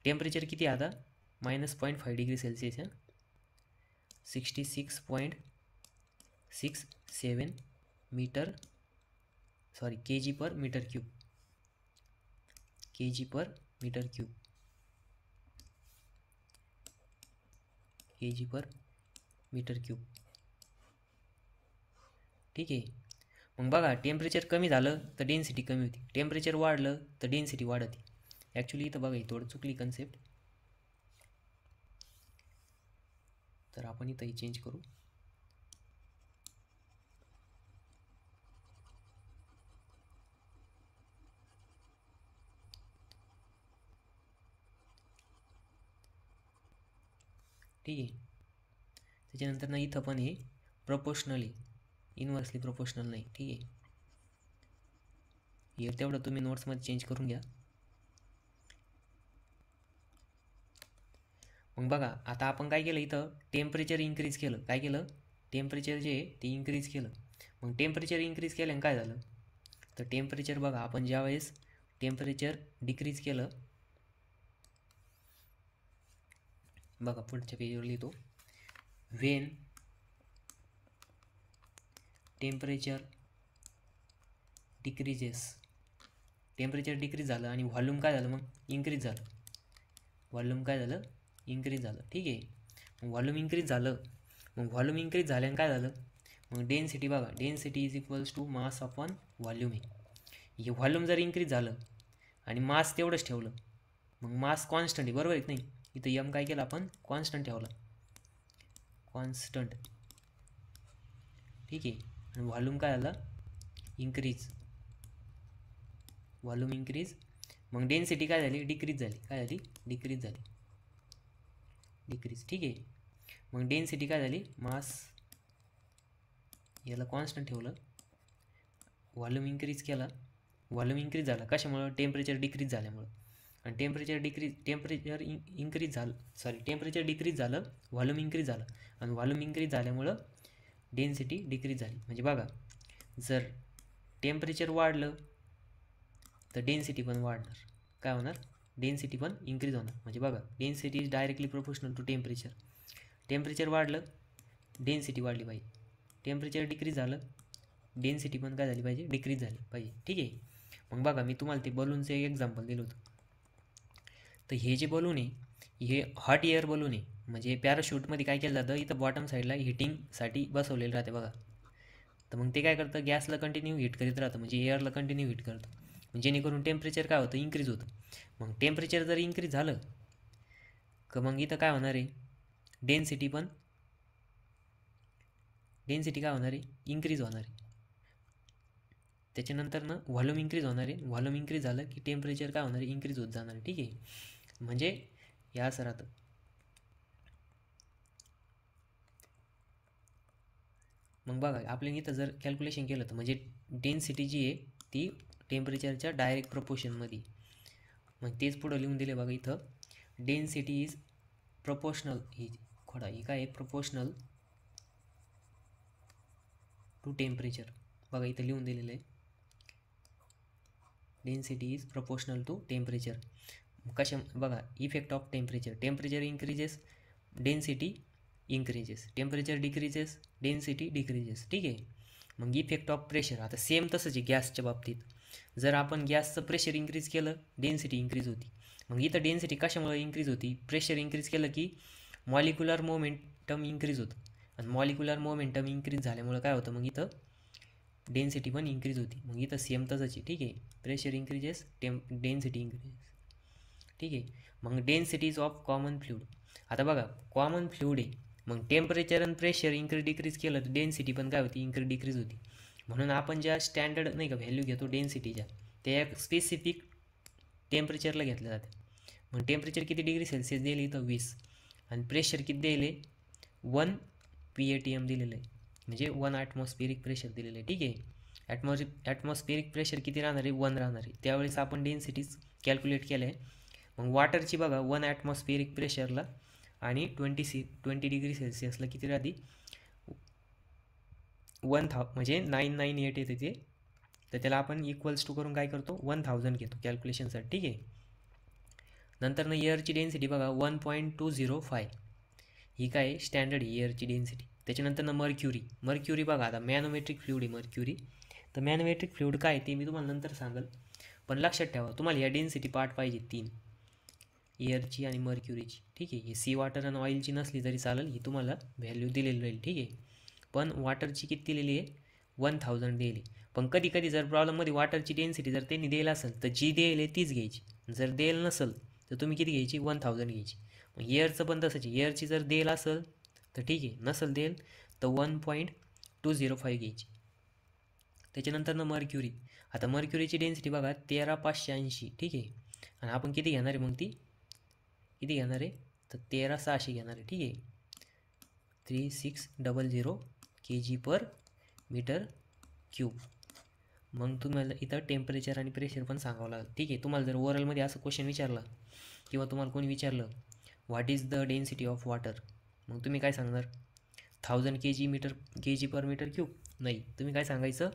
टेम्परेचर किती आता -0.5 डिग्री सेल्सिअस आहे. 66.67 मीटर, सॉरी kg पर मीटर क्यूब, kg पर मीटर क्यूब, kg पर मीटर क्यूब. ठीक आहे. मग बघा टेम्परेचर कमी झालं तर डेन्सिटी कमी होती, टेम्परेचर वाढलं तर डेन्सिटी वाढते. ॲक्च्युली इथं बघा थोडं चुकली कन्सेप्ट, तर आपण इथंही चेंज करू. ठीक आहे. त्याच्यानंतर ना इथं पण हे प्रपोर्शनली, इनव्हर्सली प्रोपोर्शनल नाही. ठीक आहे, हे तेवढं तुम्ही नोट्समध्ये चेंज करून घ्या. मग बघा आता आपण काय केलं, इथं टेम्परेचर इन्क्रीज केलं. काय केलं, टेम्परेचर जे आहे ते इन्क्रीज केलं. मग टेम्परेचर इन्क्रीज केल्यानं काय झालं, तर टेम्परेचर बघा आपण ज्यावेळेस टेम्परेचर डिक्रीज केलं, बघा पुढच्या पेजवर लिहितो, when temperature decreases, temperature decrease झालं आणि व्हॉल्यूम काय झालं मग इन्क्रीज झालं, व्हॉल्यूम काय झालं इन्क्रीज झालं. ठीक आहे, मग व्हॉल्यूम इन्क्रीज झालं, मग व्हॉल्यूम इन्क्रीज झाल्यानं काय झालं, मग डेन्सिटी बघा, density is equals to mass upon volume आहे. हे व्हॉल्यूम जर इन्क्रीज झालं आणि मास तेवढंच ठेवलं, मग मास कॉन्स्टंट आहे, बरोबर आहे की नाही. इथं एम काय केलं आपण कॉन्स्टंट ठेवला, कॉन्स्टंट. ठीक आहे, आणि व्हॉल्यूम काय झालं इन्क्रीज, व्हॉल्यूम इन्क्रीज. मग डेन्सिटी काय झाली डिक्रीज झाली, काय झाली डिक्रीज झाली, डिक्रीज. ठीक आहे, मग डेन्सिटी काय झाली, मास याला कॉन्स्टंट ठेवलं, व्हॉल्यूम इन्क्रीज केला, व्हॉल्यूम इन्क्रीज झाला कशामुळं, टेम्परेचर डिक्रीज झाल्यामुळं. आणि टेम्परेचर इन्क्रीज झालं, सॉरी टेम्परेचर डिक्रीज झालं, व्हॉल्यूम इन्क्रीज झालं, आणि व्हॉल्यूम इन्क्रीज झाल्यामुळं डेन्सिटी डिक्रीज झाली. म्हणजे बघा जर टेम्परेचर वाढलं तर डेन्सिटी पण वाढणार, काय होणार डेन्सिटी पण इन्क्रीज होणार. म्हणजे बघा density is directly proportional to temperature. Temperature वाढलं डेन्सिटी वाढली पाहिजे, टेम्परेचर डिक्रीज झालं डेन्सिटी पण काय झाली पाहिजे डिक्रीज झाली पाहिजे. ठीक आहे, मग बघा मी तुम्हाला ते बलूनचं एक एक्झाम्पल दिलं होतं. तर हे जे बलून आहे हे हॉट एअर बलून आहे, म्हणजे पॅराशूटमध्ये काय केलं जातं, इथं बॉटम साईडला हिटिंगसाठी बसवलेलं राहते बघा. तर मग ते काय करतं, गॅसला कंटिन्यू हीट करीत राहतं, म्हणजे एअरला कंटिन्यू हीट करतं, जेणेकरून टेम्परेचर काय होतं इन्क्रीज होतं. मग टेम्परेचर जर इन्क्रीज झालं का मग इथं काय होणार आहे, डेन्सिटी काय होणार आहे इन्क्रीज होणार आहे. त्याच्यानंतर ना व्हॉल्यूम इन्क्रीज होणार आहे, व्हॉल्यूम इन्क्रीज झालं की टेम्परेचर काय होणार आहे इन्क्रीज होत जाणार आहे. ठीक आहे, म्हणजे या असं राहतं. मग बघा आपल्याला इथं जर कॅल्क्युलेशन केलं तर म्हणजे डेन्सिटी जी आहे ती टेम्परेचरच्या डायरेक्ट प्रपोर्शनमध्ये. मग तेच पुढं लिहून दिले बघा इथं, डेन्सिटी इज प्रपोर्शनल, ही काय आहे प्रपोर्शनल टू टेम्परेचर. बघा इथं लिहून दिलेलं आहे, density is proportional to temperature. कशा बघा effect of temperature, temperature increases density increases, temperature decreases, density decreases. ठीक आहे. मग इफेक्ट ऑफ प्रेशर, आता सेम तसंच आहे गॅसच्या बाबतीत. जर आपण गॅसचं प्रेशर इंक्रीज केलं डेन्सिटी इंक्रीज होती. मग इथं डेन्सिटी कशामुळे इंक्रीज होती, प्रेशर इंक्रीज केलं की मॉलिक्युलर मोमेंटम इंक्रीज होतं, आणि मॉलिक्युलर मोमेंटम इंक्रीज झाल्यामुळं काय होतं, मग इथं डेन्सिटी पण इंक्रीज होती. मग इथं सेम तसंच आहे. ठीक आहे. Pressure increases, density increases. ठीक आहे. मग डेन्सिटीज ऑफ कॉमन फ्लुइड, आता बघा कॉमन फ्लुइड आहे, मग टेम्परेचर आणि प्रेशर डिक्रीज केलं तर डेन्सिटी पण काय होती, डिक्रीज होती. म्हणून आपण ज्या स्टँडर्ड नाही का व्हॅल्यू घेतो डेन्सिटीच्या, त्या स्पेसिफिक टेम्परेचरला घेतल्या जाते. मग टेम्परेचर किती डिग्री सेल्सिअस दिले इथं 20, आणि प्रेशर किती दिले 1 PATM दिलेलं आहे, म्हणजे 1 ॲटमॉस्फिअरिक प्रेशर दिलेलं आहे. ठीक आहे. ॲटमॉस्फिअरिक प्रेशर किती राहणार आहे, 1 राहणार आहे. त्यावेळेस आपण डेन्सिटीज कॅल्क्युलेट केलं आहे. मग वॉटरची बघा 1 ॲटमॉस्फिअरिक प्रेशरला आणि 20 डिग्री सेल्सिअसला किती राहते, 1000 म्हणजे 998 येते ते. तर त्याला आपण इक्वल्स टू करून काय करतो, 1000 घेतो कॅल्क्युलेशनसाठी. ठीक आहे. नंतर एअरची डेन्सिटी बघा 1.205, ही काय स्टँडर्ड एअरची डेन्सिटी. त्याच्यानंतर मर्क्युरी बघा, आता मॅनोमेट्रिक फ्लुइड आहे मर्क्युरी. तर मॅनोमेट्रिक फ्लुइड काय ते मी तुम्हाला नंतर सांगेल, पण लक्षात ठेवा तुम्हाला या डेन्सिटी पार्ट पाहिजे 3, एअरची आणि मर्क्युरीची. ठीक आहे. हे सी वॉटर आणि ऑइलची नसली तरी चालेल, ही तुम्हाला व्हॅल्यू दिलेली राहील. ठीक आहे. पण वॉटरची किती दिलेली आहे, 1000 दिली. पण कधी कधी जर प्रॉब्लेममध्ये वॉटरची डेन्सिटी जर त्यांनी दिली असेल तर जी देईल आहे तीच घ्यायची, जर देईल नसेल तर तुम्ही किती घ्यायची, 1000 घ्यायची. मग एअरचं पण तसंच आहे, एअरची जर देईल असेल तर ठीक आहे, नसेल देईल तर 1.205 घ्यायची. त्याच्यानंतर मर्क्युरी, आता मर्क्युरीची डेन्सिटी बघा 13580. ठीक आहे. आणि आपण किती घेणार आहे, मग ती किती घेणार आहे, तर 13600 घेणार आहे. ठीक आहे. 3600 kg/m³. मग तुम्हाला इथं टेम्परेचर आणि प्रेशर पण सांगावं लागेल. ठीक आहे. तुम्हाला जर ओरलमध्ये असं क्वेश्चन विचारलं किंवा तुम्हाला कोणी विचारलं what is the density of water, मग तुम्ही काय सांगणार, 1000 kg/m³? नाही, तुम्ही काय सांगायचं,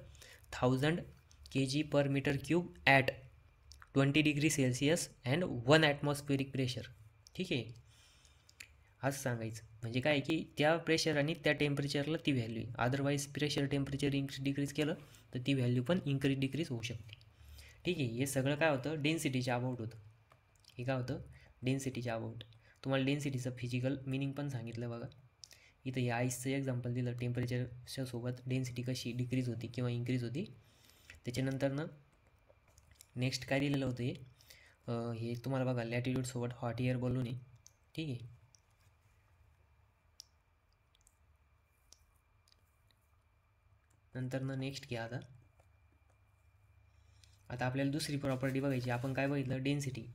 1000 kg/m³ at 20 degree Celsius and 1 atmospheric pressure. ठीक आहे. असं सांगायचं. म्हणजे काय की त्या प्रेशर आणि त्या टेम्परेचरला ती व्हॅल्यू आहे. अदरवाईज प्रेशर टेम्परेचर डिक्रीज केलं तर ती व्हॅल्यू पण डिक्रीज होऊ शकते. ठीक आहे. हे सगळं काय होतं, डेन्सिटीच्या अबाउट होतं. हे काय होतं, डेन्सिटीच्या अबाउट. तुम्हाला डेन्सिटीचं फिजिकल मिनिंग पण सांगितलं बघा. इथं हे आईसचं एक्झाम्पल दिलं, टेम्परेचरच्या सोबत डेन्सिटी कशी डिक्रीज होती किंवा इन्क्रीज होती. त्याच्यानंतर नेक्स्ट काय दिलेलं होतं, हे तुम्हाला बघा लॅटिट्यूडसोबत हॉट एअर बलून आहे. ठीक आहे. नंतर नेक्स्ट घ्या. आता आपल्याला दुसरी प्रॉपर्टी बघायची. आपण काय बघितलं,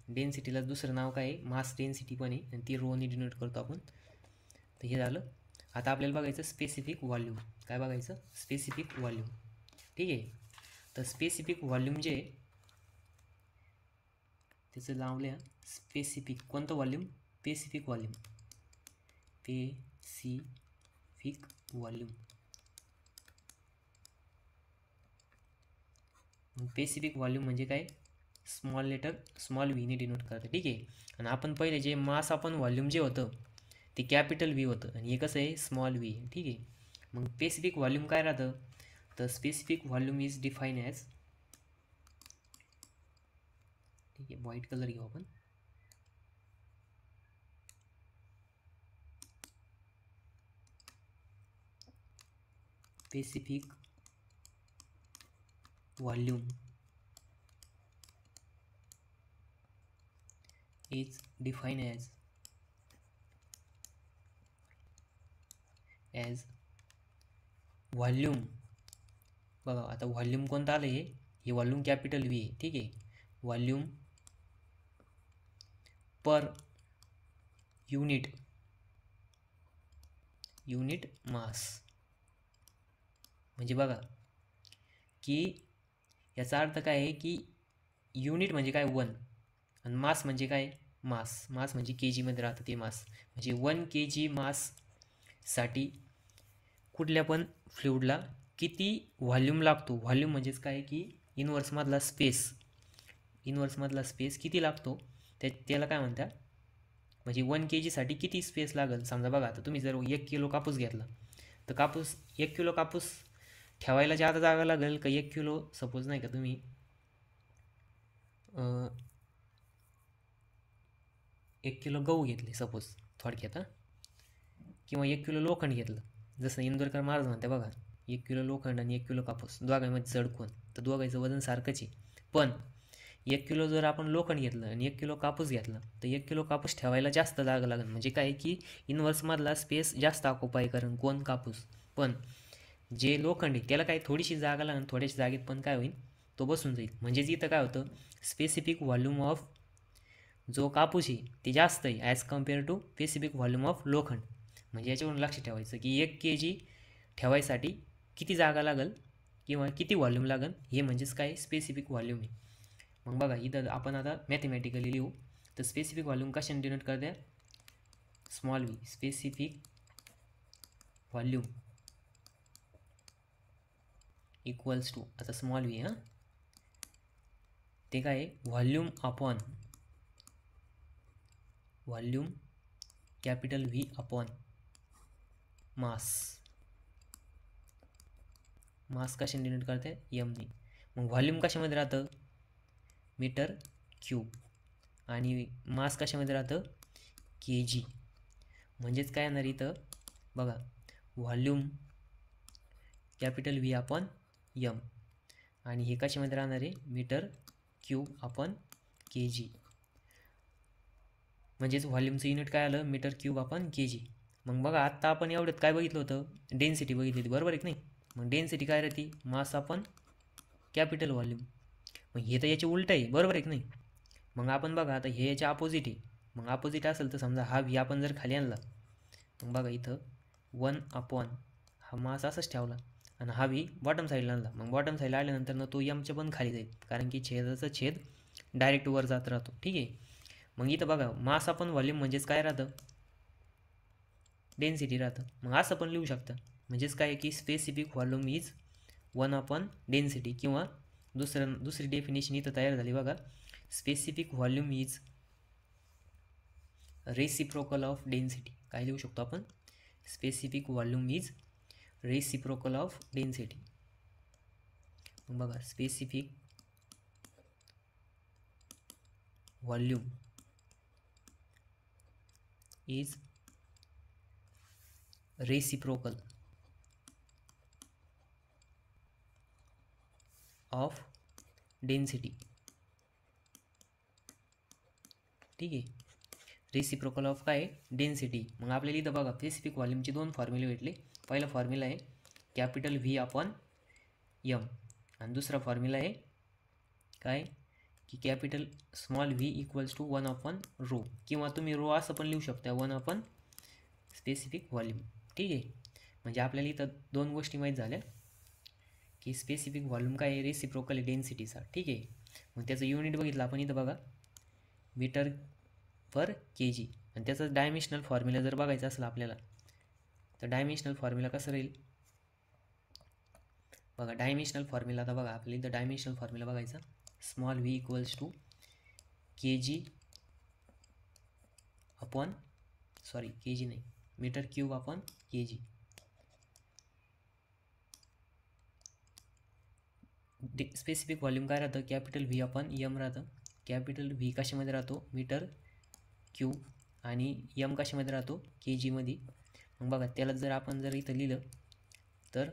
डेन्सिटीला दुसरं नाव काय आहे, मास डेन्सिटी पण आहे, आणि ती रोने डिनोट करतो आपण. तर हे झालं. आता आपल्याला बघायचं स्पेसिफिक व्हॉल्यूम. काय बघायचं, स्पेसिफिक व्हॉल्यूम. ठीक आहे. तर स्पेसिफिक व्हॉल्यूम जे त्याचं लावलं स्पेसिफिक, कोणतं volume, specific volume. Specific volume म्हणजे काय, स्मॉल लेटर स्मॉल व्हीने डिनोट करतं. ठीक आहे. आणि आपण पहिले जे मास आपण व्हॉल्यूम जे होतं ते कॅपिटल व्ही होतं, आणि हे कसं आहे, स्मॉल व्ही आहे. ठीक आहे. मग स्पेसिफिक व्हॉल्यूम काय राहतं, तर specific volume is define as, ठीक आहे, व्हाईट कलर घेऊ आपण. Specific volume is define as volume. बघा आता व्हॉल्यूम कोणतं आलं, हे व्हॉल्यूम कॅपिटल व्ही आहे. ठीक आहे. व्हॉल्यूम पर युनिट मास. म्हणजे बघा की याचा अर्थ काय आहे की युनिट म्हणजे काय 1, आणि मास म्हणजे काय, मास म्हणजे के जीमध्ये राहतं ते मास. म्हणजे 1 kg माससाठी कुठल्या पण फ्लुइडला किती व्हॉल्यूम लागतो. व्हॉल्यूम म्हणजेच काय की इनवर्समधला स्पेस किती लागतो त्याला काय म्हणतात, म्हणजे 1 kg किती स्पेस लागेल समजा बघा. आता तुम्ही जर 1 किलो कापूस घेतला तर 1 किलो कापूस ठेवायला जादा जागा लागेल का 1 किलो सपोज नाही का तुम्ही 1 किलो गहू घेतले सपोज थोडक्यात किंवा 1 किलो लोखंड घेतलं, जसं इंदोरकर महाराज म्हणते बघा, 1 किलो लोखंड आणि 1 किलो कापूस दोघांमध्ये जड कोण, तर दोघांचं वजन सारखंच आहे. पण 1 किलो जर आपण लोखंड घेतलं आणि 1 किलो कापूस घेतला तर 1 किलो कापूस ठेवायला जास्त जागा लागेल. म्हणजे काय की इन्व्हर्समधला स्पेस जास्त ऑक्युपाय करून कोण कापूस. पण जे लोखंड आहे त्याला काही थोडीशी जागा लागेल, थोड्याशा जागेत पण काय होईल तो बसून जाईल. म्हणजेच इथं काय होतं, स्पेसिफिक व्हॉल्यूम ऑफ जो कापूस आहे ते जास्त आहे as compare to specific volume of लोखंड. म्हणजे याच्यावरून लक्ष ठेवायचं की 1 kg ठेवायसाठी किती जागा लागेल किंवा किती व्हॉल्यूम लागेल, हे म्हणजेच काय स्पेसिफिक व्हॉल्यूम आहे. मग बघा इथं आपण आता मॅथमॅटिकली लिहू. तर स्पेसिफिक व्हॉल्यूम कशाने डिनोट करते, small V. Specific volume equals to, आता स्मॉल व्ही ते काय volume upon volume capital V upon mass. Mass कशाने डिनोट करते, एमने. मग व्हॉल्यूम कशामध्ये राहतं, मीटर क्यूब, आणि मास कशामध्ये राहतं, के जी. म्हणजेच काय येणार इथं बघा, volume capital V upon M, आणि हे कशामध्ये राहणार आहे, metre cube upon K G. म्हणजेच व्हॉल्यूमचं युनिट काय आलं, metre cube upon K G. मग बघा आत्ता आपण एवढ्यात काय बघितलं होतं, डेन्सिटी बघितली होती, बरोबर आहे की नाही. मग डेन्सिटी काय राहते, मास अपॉन कॅपिटल व्हॉल्यूम. मग हे तर याचे उलट आहे, बरोबर आहे की नाही. मग आपण बघा आता हे याच्या अपोजिट आहे. मग अपोजिट असेल तर समजा हा व्ही आपण जर खाली आणला, मग बघा इथं 1 अपॉन हा मास असाच ठेवला आणि हा व्ही बॉटम साईडला आणला. मग बॉटम साईडला आल्यानंतर ना तो एमच्या पण खाली जाईल, कारण की छेदाचा छेद डायरेक्ट वर जात राहतो, ठीक आहे. मग इथं बघा मास अपॉन व्हॉल्यूम म्हणजेच काय राहतं, डेन्सिटी राहतं. मग असं पण लिहू शकता, म्हणजेच काय की specific volume is 1 upon density, किंवा दुसरी डेफिनेशन इथं तयार झाली बघा, specific volume is reciprocal of density. काय लिहू शकतो आपण, specific volume is reciprocal of density. मग बघा specific volume is reciprocal of density, ठीक आहे. रेसिप्रोकल ऑफ काय, डेन्सिटी. मग आपल्याला इथं बघा स्पेसिफिक व्हॉल्यूमचे 2 फॉर्म्युले भेटले. पहिला फॉर्म्युला आहे कॅपिटल व्ही अपॉन एम, आणि दुसरा फॉर्म्युला आहे काय की capital small V equals to 1 upon rho, किंवा तुम्ही रो असं पण लिहू शकता, 1 अपॉन स्पेसिफिक व्हॉल्यूम, ठीक आहे. म्हणजे आपल्याला इथं 2 गोष्टी माहीत झाल्या की स्पेसिफिक व्हॉल्यूम काय आहे, रेसिप्रोकल डेन्सिटीचा, ठीक आहे. मग त्याचं युनिट बघितलं आपण इथं बघा, मीटर पर के जी. आणि त्याचं डायमेन्शनल फॉर्म्युला जर बघायचं असेल आपल्याला, तर डायमेन्शनल फॉर्म्युला कसं राहील बघा. डायमेन्शनल फॉर्म्युला आता बघा आपल्याला इथं डायमेन्शनल फॉर्म्युला बघायचा, small V equals to K G upon K G नाही, metre cube upon K G. Specific volume काय राहतं, कॅपिटल व्ही अपॉन एम राहतं. कॅपिटल व्ही कशामध्ये राहतो, मीटर क्यूब, आणि एम कशामध्ये राहतो, के जीमध्ये. मग बघा त्याला जर आपण जर इथं लिहिलं तर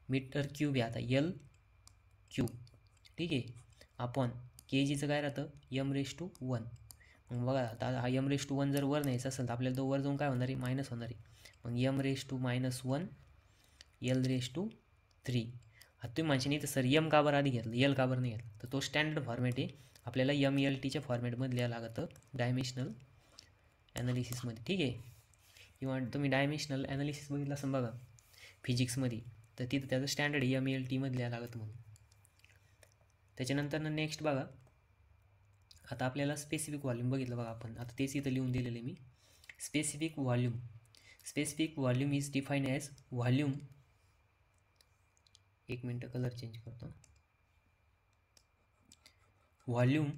मीटर क्यूब आहे आता एल क्यूब, ठीक आहे, अपॉन के जीचं काय राहतं, m⁻1. मग बघा आता हा m⁻1 जर वर न्यायचा असेल तर आपल्याला तो वर जाऊन काय होणार आहे, मायनस होणार आहे. मग m⁻1 l⁻3. आता तुम्ही म्हणशील नाही तर सर एम का बरं आधी घेतलं, एल का बरं नाही घेतलं, तर तो स्टँडर्ड फॉर्मॅट आहे, आपल्याला MLTच्या फॉर्मॅटमध्ये लिहायला लागतं डायमेन्शनल ॲनालिसिसमध्ये, ठीक आहे. किंवा तुम्ही डायमेन्शनल ॲनालिसिस बघितलं असं बघा फिजिक्समध्ये, तर तिथं त्याचं स्टँडर्ड MLTमध्ये लिहायला लागतं म्हणून. त्याच्यानंतर नेक्स्ट बघा, आता आपल्याला स्पेसिफिक व्हॉल्यूम बघितलं बघा आपण, आता तेच इथं लिहून दिलेलं आहे मी. Specific volume is define as volume, एक मिनटं कलर चेंज करतो, व्हॉल्यूम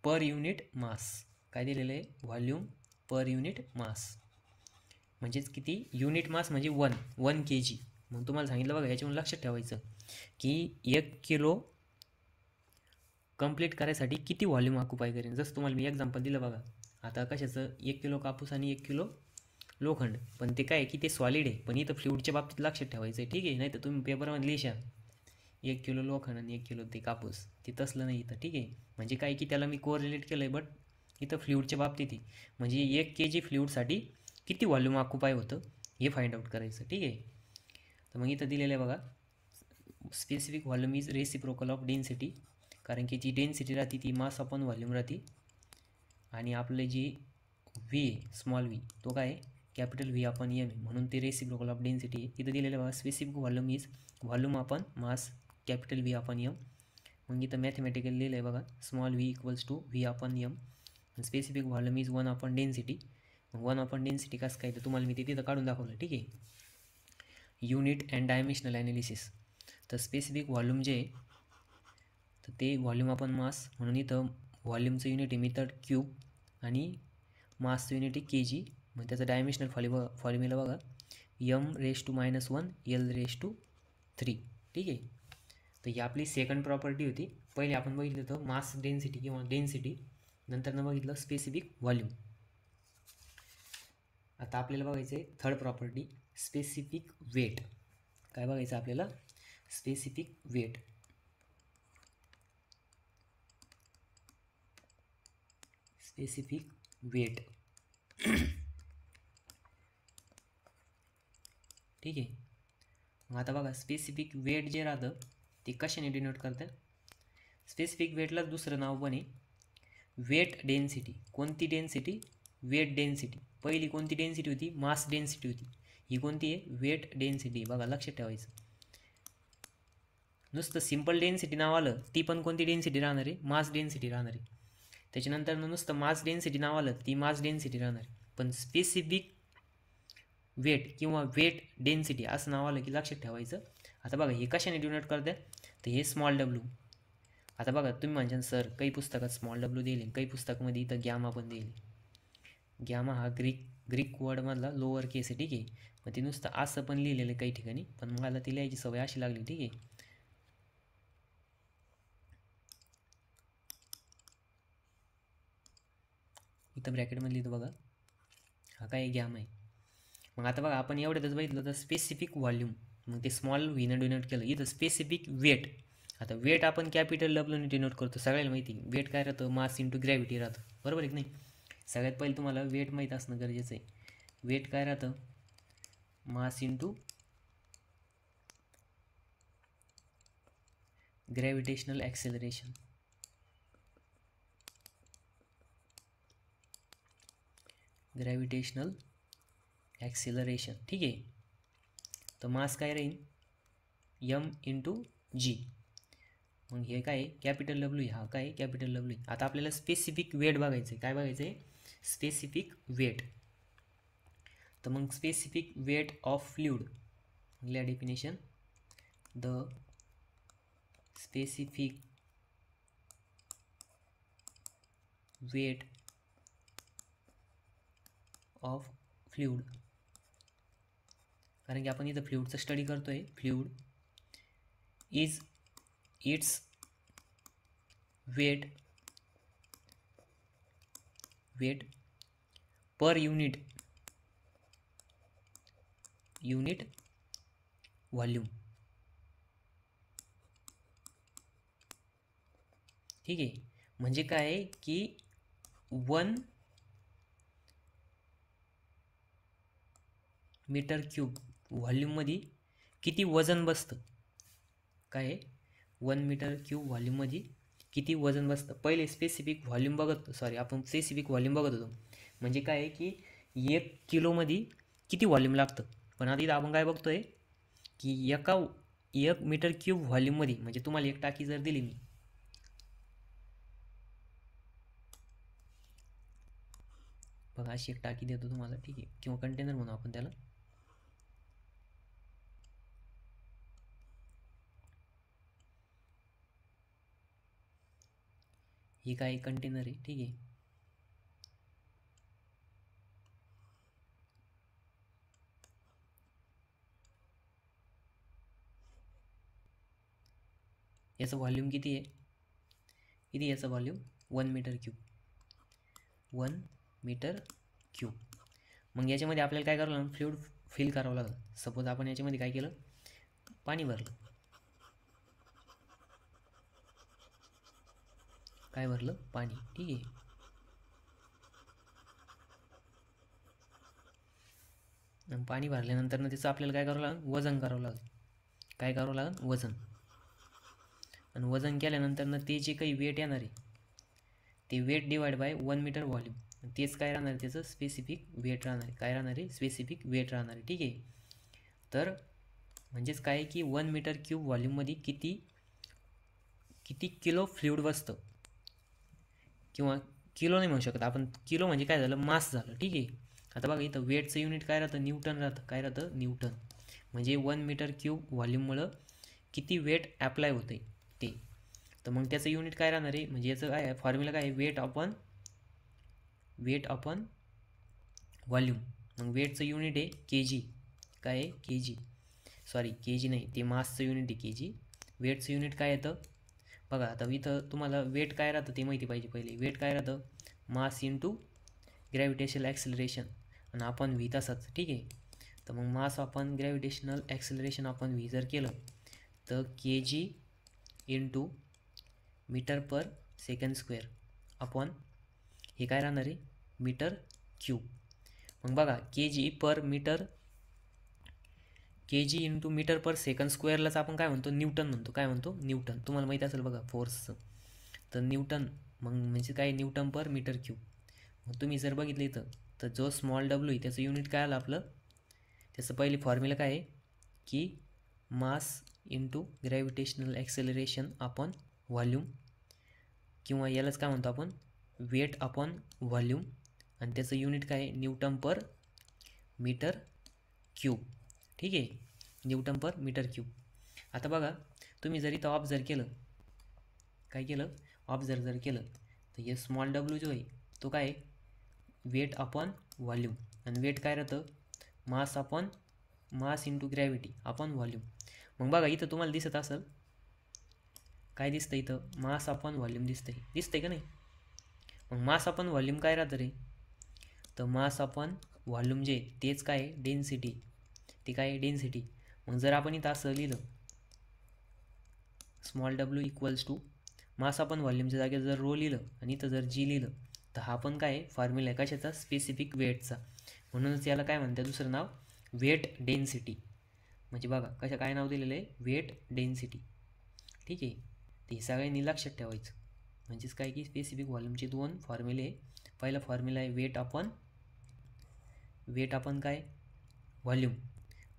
पर युनिट मास. काय दिलेलं आहे, व्हॉल्यूम पर युनिट मास. म्हणजेच किती युनिट मास म्हणजे 1 kg. मग तुम्हाला सांगितलं बघा, याच्यावरून लक्षात ठेवायचं की 1 किलो कंप्लीट करायसाठी किती व्हॉल्यूम ऑक्युपाय करेन. जसं तुम्हाला मी एक्झाम्पल दिलं बघा, आता कशाचं 1 किलो कापूस आणि 1 किलो लोखंड. पण ते काय की ते सॉलिड आहे, पण इथं फ्लुइडच्या बाबतीत लक्षात ठेवायचं आहे, ठीक आहे. नाही तर तुम्ही पेपरमध्ये लिहिशा 1 किलो लोखंड आणि 1 किलो ते कापूस, ते तसलं नाही इथं, ठीक आहे. म्हणजे काय की त्याला मी कोरिलेट केलं आहे, बट इथं फ्लुइडच्या बाबतीत आहे. म्हणजे 1 kg फ्लुइडसाठी किती व्हॉल्यूम ऑक्युपाय होतं हे फाइंड आउट करायचं, ठीक आहे. तर मग इथं दिलेलं आहे बघा, specific volume is reciprocal of density. कारण की जी डेन्सिटी राहते ती मास अपॉन व्हॉल्यूम राहते. आणि आपले जी व्ही स्मॉल व्ही तो काय कॅपिटल व्ही अपॉन एम आहे, म्हणून ते रेसिप्रोकल ऑफ डेन्सिटी आहे. इथं दिलेलं बघा, specific volume is volume upon mass capital V upon M. मग इथं मॅथमॅटिकल लिहिलं आहे बघा, small V equals to V upon M. Specific volume is 1 upon density. मग 1 अपॉन डेन्सिटी कसं काय, तर तुम्हाला मी ते तिथं काढून दाखवलं, ठीक आहे. Unit and dimensional analysis. तर स्पेसिफिक व्हॉल्यूम जे तर ते व्हॉल्यूम अपॉन मास, म्हणून इथं व्हॉल्यूमचं युनिट आहे मीटर क्यूब आणि मासचं युनिट आहे के जी. मग त्याचं डायमेन्शनल फॉर्म्युला बघा, m⁻⁻1 L⁻3, ठीक आहे. तर ही आपली सेकंड प्रॉपर्टी होती. पहिले आपण बघितलं होतं मास डेन्सिटी किंवा डेन्सिटी, नंतरनं बघितलं स्पेसिफिक व्हॉल्यूम. आता आपल्याला बघायचं आहे थर्ड प्रॉपर्टी, स्पेसिफिक वेट. काय बघायचं आपल्याला, स्पेसिफिक वेट. स्पेसिफिक वेट ठीक आहे. मग आता बघा, स्पेसिफिक वेट जे राहतं ते कशाने डिनोट करतं. स्पेसिफिक वेटलाच दुसरं नाव पण आहे, वेट डेन्सिटी. कोणती डेन्सिटी, वेट डेन्सिटी. पहिली कोणती डेन्सिटी होती, मास डेन्सिटी होती. ही कोणती आहे, वेट डेन्सिटी. बघा लक्षात ठेवायचं, नुसतं सिम्पल डेन्सिटी नाव आलं ती पण कोणती डेन्सिटी राहणार आहे, मास डेन्सिटी राहणार आहे. त्याच्यानंतर नुसतं मास डेन्सिटी नाव आलं ती मास डेन्सिटी राहणार आहे. पण स्पेसिफिक वेट किंवा वेट डेन्सिटी असं नाव आलं की लक्षात ठेवायचं. आता बघा हे कशाने डिनोट करते, तर हे स्मॉल डब्ल्यू. आता बघा तुम्ही म्हणशाल सर काही पुस्तकात स्मॉल डब्ल्यू दिले, काही पुस्तकामध्ये इथं गॅमा पण दिले. गॅमा हा ग्रीक वर्डमधला लोअर केस आहे, ठीक आहे. मग ते नुसतं असं पण लिहिलेलं आहे काही ठिकाणी, पण मला ती लिहायची सवय अशी लागली, ठीक आहे. इथं ब्रॅकेटमध्ये लिहितो बघा, हा काय गॅमा आहे. मग आता बघा आपण एवढ्यातच बघितलं तर स्पेसिफिक व्हॉल्यूम, मग ते स्मॉल व्हीनं डिनोट केलं. इथं स्पेसिफिक वेट. आता वेट आपण कॅपिटल डब्ल्यूने डिनोट करतो, सगळ्याला माहिती. वेट काय राहतं, मास इंटू ग्रॅव्हिटी राहतं, बरोबर आहे की नाही. सगळ्यात पहिले तुम्हाला वेट माहीत असणं गरजेचं आहे. वेट काय राहतं, mass into gravitational acceleration. Gravitational acceleration, ठीक आहे. तर मास काय राहील, m इंटू जी. मग हे काय कॅपिटल डब्ल्यू, हा काय कॅपिटल डब्ल्यू. आता आपल्याला स्पेसिफिक वेट बघायचं आहे. काय बघायचं आहे, स्पेसिफिक वेट. तर मग स्पेसिफिक वेट ऑफ फ्लुइड, लिहा definition, the specific weight of fluid. कारण की आपण इथं फ्लुइडचा स्टडी करतोय. Fluid is its weight per unit volume, ठीक आहे. म्हणजे काय आहे की 1 मीटर क्यूब व्हॉल्यूममध्ये किती वजन बसतं. काय आहे, 1 मीटर क्यूब व्हॉल्यूममध्ये किती वजन बसतं. पहिले स्पेसिफिक व्हॉल्यूम आपण स्पेसिफिक व्हॉल्यूम बघत होतो. म्हणजे काय आहे की 1 किलोमध्ये किती व्हॉल्यूम लागतं. पण आधी आपण काय बघतोय की 1 मीटर क्यूब व्हॉल्यूममध्ये, म्हणजे तुम्हाला एक टाकी जर दिली मी, बघा अशी एक टाकी देतो तुम्हाला, ठीक आहे, किंवा कंटेनर म्हणू आपण त्याला. ही काय कंटेनर आहे, ठीक आहे. याचं व्हॉल्यूम किती आहे, किती याचं volume 1 metre cube, 1 metre cube. मग याच्यामध्ये आपल्याला काय करावं लागेल, फ्लुइड फिल करावं लागेल. सपोज आपण याच्यामध्ये काय केलं, पाणी भरलं, काय भरलं, पाणी. ठीक आहे. पाणी भरल्यानंतर ना त्याचं आपल्याला काय करावं लागेल, वजन करावं लागेल. काय करावं लागेल, वजन. आणि वजन केल्यानंतर ना ते जे काही वेट येणार आहे ते weight divide by 1 metre volume, तेच काय राहणार आहे, त्याचं स्पेसिफिक वेट राहणार आहे. काय राहणार आहे, स्पेसिफिक वेट राहणार आहे. ठीक आहे. तर म्हणजेच काय की 1 मीटर क्यूब व्हॉल्यूममध्ये किती किलो फ्लुइड बसतं, किंवा किलो नाही म्हणू शकत आपण, किलो म्हणजे काय झालं, मास झालं. ठीक आहे. आता बघा इथं वेटचं युनिट काय राहतं, न्यूटन राहतं. काय राहतं, न्यूटन. म्हणजे 1 मीटर क्यूब व्हॉल्यूममुळं किती वेट ॲप्लाय होते ते. तर मग त्याचं युनिट काय राहणार आहे, म्हणजे याचं काय आहे, फॉर्म्युला काय आहे, वेट अपॉन व्हॉल्यूम. मग वेटचं युनिट आहे के जी. काय आहे, के जी. सॉरी, के जी नाही, ते मासचं युनिट आहे के जी. वेटचं युनिट काय येतं बघा. आता इथं तुम्हाला वेट काय राहतं ते माहिती पाहिजे पहिले. वेट काय राहतं, मास इंटू ग्रॅव्हिटेशनल ॲक्सिलरेशन, आणि आपण व्ही तसंच. ठीक आहे. तर मग मास आपण ग्रॅव्हिटेशनल ॲक्सिलरेशन आपण व्ही जर केलं तर के जी into metre per second square upon हे काय राहणार आहे, मीटर क्यूब. मग बघा के जी इंटू मीटर पर सेकंड स्क्वेअरलाच आपण काय म्हणतो, न्यूटन म्हणतो. काय म्हणतो, न्यूटन. तुम्हाला माहीत असेल बघा फोर्सचं. तर न्यूटन मग म्हणजे काय, न्यूटन पर मीटर क्यूब. मग तुम्ही जर बघितलं इथं तर जो स्मॉल डब्ल्यू आहे त्याचं युनिट काय आलं आपलं, त्याचं पहिली फॉर्म्युला काय आहे की mass into gravitational acceleration upon volume, किंवा यालाच काय म्हणतो आपण, वेट अपॉन व्हॉल्यूम, आणि त्याचं युनिट काय आहे, न्यूटन पर मीटर क्यूब. ठीक आहे, न्यूटन पर मीटर क्यूब. आता बघा तुम्ही जर इथं ऑब्झर्व केलं, काय केलं, ऑब्झर्व जर केलं तर हे स्मॉल डब्ल्यू जो आहे तो काय आहे, वेट अपॉन व्हॉल्यूम, आणि वेट काय राहतं, mass into gravity upon volume. मग बघा इथं तुम्हाला दिसत असेल, काय दिसतं इथं, मास अपॉन व्हॉल्यूम दिसतंय का नाही. मग मास अपॉन व्हॉल्यूम काय राहतं रे, तर मास अपॉन व्हॉल्यूम जे तेच काय आहे, डेन्सिटी. ते काय आहे, डेन्सिटी. मग जर आपण इथं असं लिहिलं, small W equals to mass upon व्हॉल्यूमच्या जागेवर जर रो लिहिलं आणि इथं जर जी लिहिलं तर हा पण काय आहे, फॉर्म्युला आहे कशाचा, स्पेसिफिक वेटचा. म्हणूनच याला काय म्हणतात, दुसरं नाव वेट डेन्सिटी. म्हणजे बघा काय नाव दिलेलं आहे, वेट डेन्सिटी. ठीक आहे. ते सगळ्यांनी लक्षात ठेवायचं. म्हणजेच काय की स्पेसिफिक व्हॉल्यूमचे दोन फॉर्म्युले आहे. पहिला फॉर्म्युला आहे वेट अपॉन काय, व्हॉल्यूम,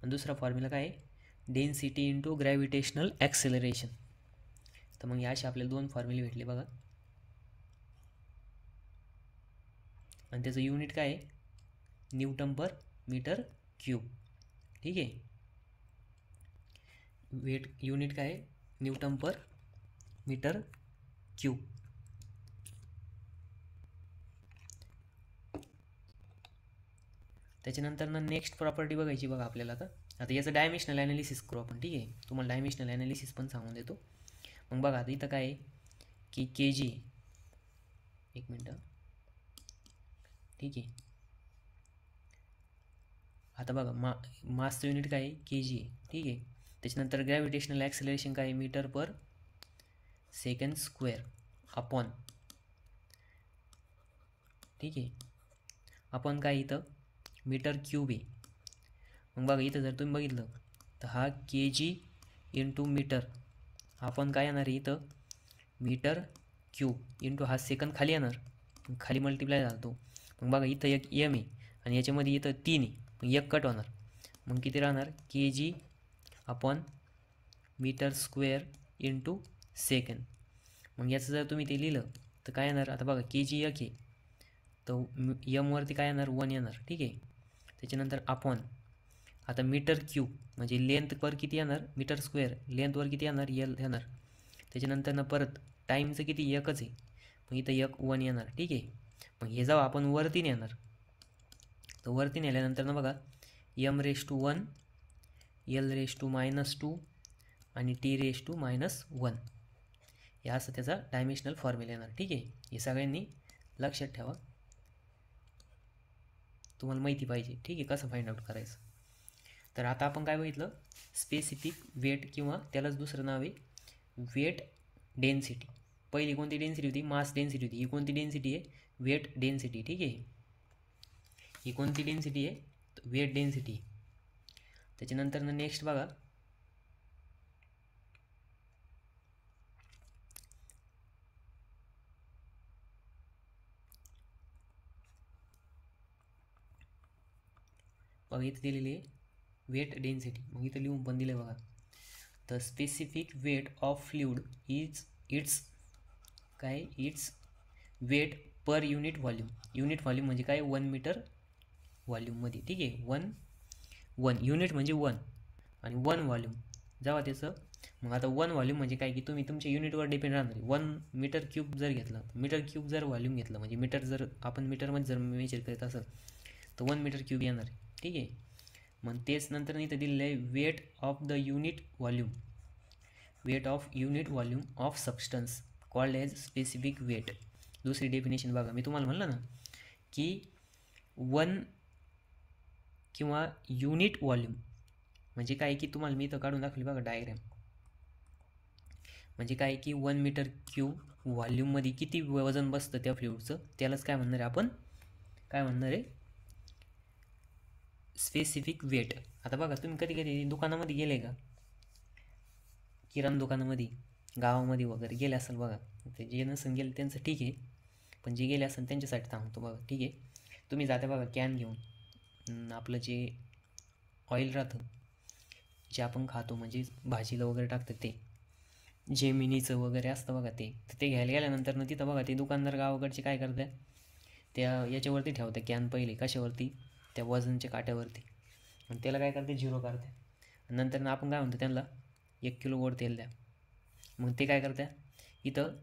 आणि दुसरा फॉर्म्युला काय आहे, डेन्सिटी इंटू ग्रॅव्हिटेशनल ॲक्सेलरेशन. तर मग याशी आपल्याला दोन फॉर्म्युले भेटले बघा, आणि त्याचं युनिट काय आहे, न्यूटन पर मीटर क्यूब. ठीक आहे. वेट युनिट काय आहे, न्यूटन पर मीटर क्यूब. त्याच्यानंतर ना नेक्स्ट प्रॉपर्टी बघायची बघा आपल्याला. आता याचं डायमेन्शनल ॲनालिसिस करू आपण. ठीक आहे. तुम्हाला डायमेन्शनल ॲनालिसिस पण सांगून देतो. मग बघा आता इथं काय आहे की के जी, एक मिनटं. ठीक आहे. आता बघा मासचं युनिट काय आहे, के जी आहे. ठीक आहे. त्याच्यानंतर ग्रॅव्हिटेशनल ॲक्सेलरेशन काय आहे, metre per second square upon, ठीक आहे, आपण काय इथं मीटर क्यूब आहे. मग बघा इथं जर तुम्ही बघितलं तर हा के जी इंटू मीटर, आपण काय येणार आहे इथं मीटर क्यूब इंटू हा सेकंद खाली येणार, खाली मल्टिप्लाय झाला. मग बघा इथं एक एम आहे आणि याच्यामध्ये इथं 3 आहे, मग एक कट होणार. मग किती राहणार, K G upon metre square into second. मग याचं जर तुम्ही ते लिहिलं तर काय येणार, आता बघा के जी एक आहे तर यमवरती काय येणार, 1 येणार. ठीक आहे. त्याच्यानंतर अपॉन आता मीटर क्यूब म्हणजे लेंथवर किती येणार, मीटर स्क्वेअर लेंथवर किती येणार, एल येणार. त्याच्यानंतर ना परत टाईमचं किती, एकच आहे, मग इथं 1 येणार. ठीक आहे. मग हे जाऊ आपण वरती नेणार, तर वरती नेल्यानंतर ना बघा m⁻⁴ l⁻² आणि t⁻⁻⁴. हे असं त्याचा डायमेन्शनल फॉर्म्युला येणार. ठीक आहे, हे सगळ्यांनी लक्षात ठेवा, तुम्हाला माहिती पाहिजे. ठीक आहे, कसं फाइंड आउट करायचं. तर आता आपण काय बघितलं, स्पेसिफिक वेट किंवा त्यालाच दुसरं नाव आहे वेट डेन्सिटी. पहिली कोणती डेन्सिटी होती, मास डेन्सिटी होती. ही कोणती डेन्सिटी आहे, वेट डेन्सिटी. ठीक आहे, ही कोणती डेन्सिटी आहे, वेट डेन्सिटी. त्याच्यानंतर नेक्स्ट बघा, बघा इथं दिलेली आहे वेट डेन्सिटी. मग इथं लिहून पण दिलं बघा, the specific weight of fluid is its काय, its weight per unit volume. Unit volume म्हणजे काय, 1 मीटर व्हॉल्यूममध्ये. ठीक आहे, वन युनिट म्हणजे 1 आणि 1 व्हॉल्यूम जेव्हा त्याचं. मग आता 1 व्हॉल्यूम म्हणजे काय की तुम्ही तुमच्या युनिटवर डिपेंड राहणार. 1 मीटर क्यूब जर घेतलं, मीटर क्यूब जर व्हॉल्यूम घेतलं म्हणजे मीटर, जर आपण मीटरमध्ये जर मेजर करत असेल तर 1 मीटर क्यूब येणार आहे. ठीक आहे, मग तेच नंतर इथं दिलेलं आहे weight of the unit volume, weight of unit volume of substance called as specific weight. दुसरी डेफिनेशन बघा, मी तुम्हाला म्हणलं ना की 1 किंवा युनिट व्हॉल्यूम म्हणजे काय की तुम्हाला मी इथं काढून दाखवली बघा डायग्राम. म्हणजे काय की 1 मीटर क्यूब व्हॉल्यूममध्ये किती वजन बसतं त्या फ्लुइडचं, त्यालाच काय म्हणणार आहे आपण, काय म्हणणार आहे, स्पेसिफिक वेट. आता बघा तुम्ही कधी कधी दुकानामध्ये गेले का, किराणा दुकानामध्ये गावामध्ये वगैरे गेले असेल बघा, ते जे नसेल गेले त्यांचं ठीक आहे, पण जे गेले असेल त्यांच्यासाठी सांगतो बघा. ठीक आहे, तुम्ही जाते बघा कॅन घेऊन, आपलं जे ऑइल राहतं जे आपण खातो म्हणजे भाजीला वगैरे टाकतं ते जेमिनीचं वगैरे असतं बघा, ते घ्यायला गेल्यानंतर ना तिथं बघा ते दुकानदार गावाकडचे काय करतात, त्या याच्यावरती ठेवतात कॅन पहिले, कशावरती, त्या वजनच्या काट्यावरती, आणि त्याला काय करते, 0 करते. नंतर ना आपण काय म्हणतो त्यांना 1 किलो गोड तेल द्या. मग ते काय करतात, इथं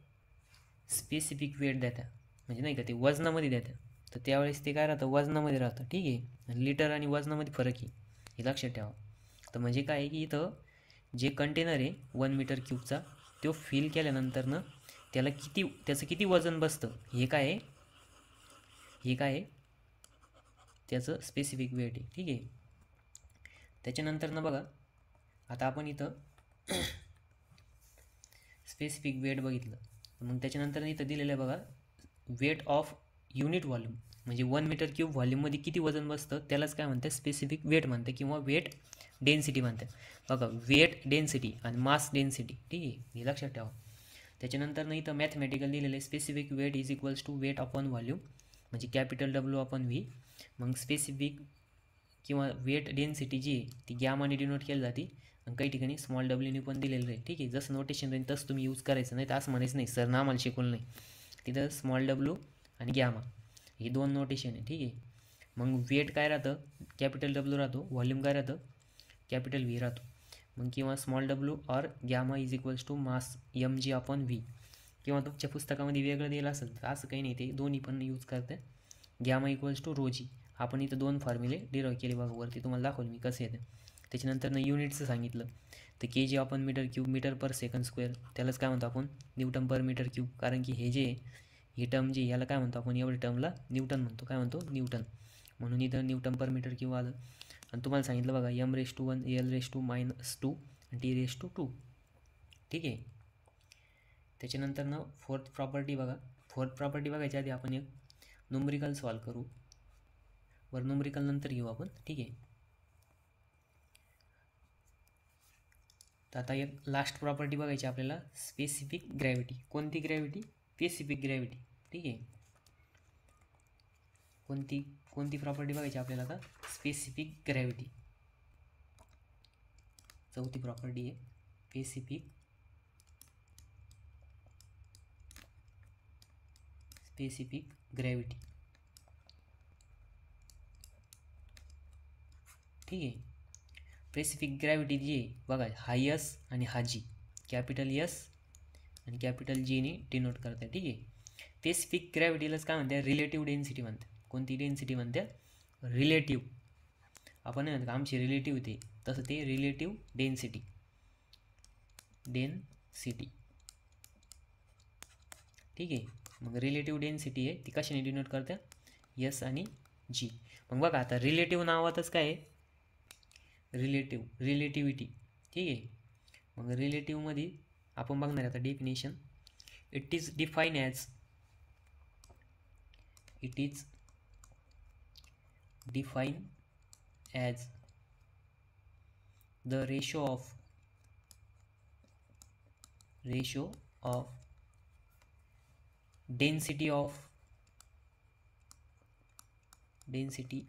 स्पेसिफिक वेट देतात, म्हणजे नाही का ते वजनामध्ये देतात. तर त्यावेळेस ते काय राहतं, वजनामध्ये राहतं. ठीक आहे, आणि लिटर आणि वजनामध्ये फरक आहे, हे लक्षात ठेवा. तर म्हणजे काय आहे की इथं जे कंटेनर आहे 1 मीटर क्यूबचा, तो फिल केल्यानंतरनं त्याला त्याचं किती वजन बसतं हे काय आहे, त्याचं स्पेसिफिक वेट आहे. ठीक आहे, त्याच्यानंतर बघा आता आपण इथं स्पेसिफिक वेट बघितलं. मग त्याच्यानंतर इथं दिलेलं आहे बघा वेट ऑफ युनिट व्हॉल्यूम, म्हणजे 1 मीटर क्यूब व्हॉल्यूममध्ये किती वजन बसतं त्यालाच काय म्हणतात, स्पेसिफिक वेट म्हणते किंवा वेट डेन्सिटी म्हणतात. बघा वेट डेन्सिटी आणि मास डेन्सिटी. ठीक आहे, हे लक्षात ठेवा. त्याच्यानंतर इथं मॅथमॅटिकल दिलेलं आहे specific weight is equals to weight upon volume, म्हणजे कॅपिटल W अपॉन V. मग स्पेसिफिक किंवा वेट डेन्सिटी जी आहे ती गॅमाने डिनोट केली जाते, आणि काही ठिकाणी स्मॉल डब्ल्यूने पण दिलेलं आहे. ठीक आहे, जसं नोटेशन राहील तसं तुम्ही यूज करायचं, नाही तर असं म्हणायचं नाही सर ना आम्हाला शिकवलं नाही. तिथं स्मॉल डब्ल्यू आणि गॅमा हे 2 नोटेशन आहे. ठीक आहे, मग वेट काय राहतं, कॅपिटल W राहतो, व्हॉल्यूम काय राहतं, कॅपिटल V राहतो. मग किंवा स्मॉल डब्ल्यू और gamma is equals to mass mg upon V, किंवा तुमच्या पुस्तकामध्ये वेगळं दिलं असेल तर असं काही नाही, ते दोन्ही पण यूज करते. गॅमा इक्वल्स टू रोजी. आपण इथं 2 फॉर्म्युले डिराईव्ह केले बघा, वरती तुम्हाला दाखवलं मी कसं येतं. त्याच्यानंतर युनिटचं सांगितलं तर kg upon metre cube, metre per second square, त्यालाच काय म्हणतो आपण, न्यूटन पर मीटर क्यूब. कारण की ही टर्म जी याला काय म्हणतो आपण, एवढी टर्मला न्यूटन म्हणतो. काय म्हणतो, न्यूटन. म्हणून इथं न्यूटन पर मीटर क्यूब आलं. आणि तुम्हाला सांगितलं बघा m⁻1 l⁻2 आणि t⁻2. ठीक आहे, त्याच्यानंतर फोर्थ प्रॉपर्टी बघा. फोर्थ प्रॉपर्टी बघायच्या आधी आपण एक न्यूमरिकल सॉल्व करू, बरं न्यूमरिकल नंतर घेऊ आपण. ठीक आहे, तर आता एक लास्ट प्रॉपर्टी बघायची आपल्याला, स्पेसिफिक ग्रॅव्हिटी. कोणती ग्रॅव्हिटी, स्पेसिफिक ग्रॅव्हिटी. ठीक आहे, कोणती प्रॉपर्टी बघायची आपल्याला आता, स्पेसिफिक ग्रॅव्हिटी. चौथी प्रॉपर्टी आहे स्पेसिफिक ग्रॅव्हिटी. ठीक आहे, स्पेसिफिक ग्रॅव्हिटी जी आहे बघा, हा S आणि हा G, कॅपिटल S आणि कॅपिटल G ने डिनोट करतात. ठीक आहे, स्पेसिफिक ग्रॅव्हिटीलाच काय म्हणतात, रिलेटिव्ह डेन्सिटी म्हणतात. कोणती डेन्सिटी म्हणतात, रिलेटिव्ह. आपण म्हणतो आमची रिलेटिव्ह ते, तसं ते रिलेटिव्ह डेन्सिटी. ठीक आहे. मग रिलेटिव्ह डेन्सिटी आहे ती कशाने डिनोट करते, एस आणि जी. मग बघा आता रिलेटिव्ह नावातच काय आहे, रिलेटिव्हिटी. ठीक आहे. मग रिलेटिव्हमध्ये आपण बघणार आता definition. It is define as the ratio of density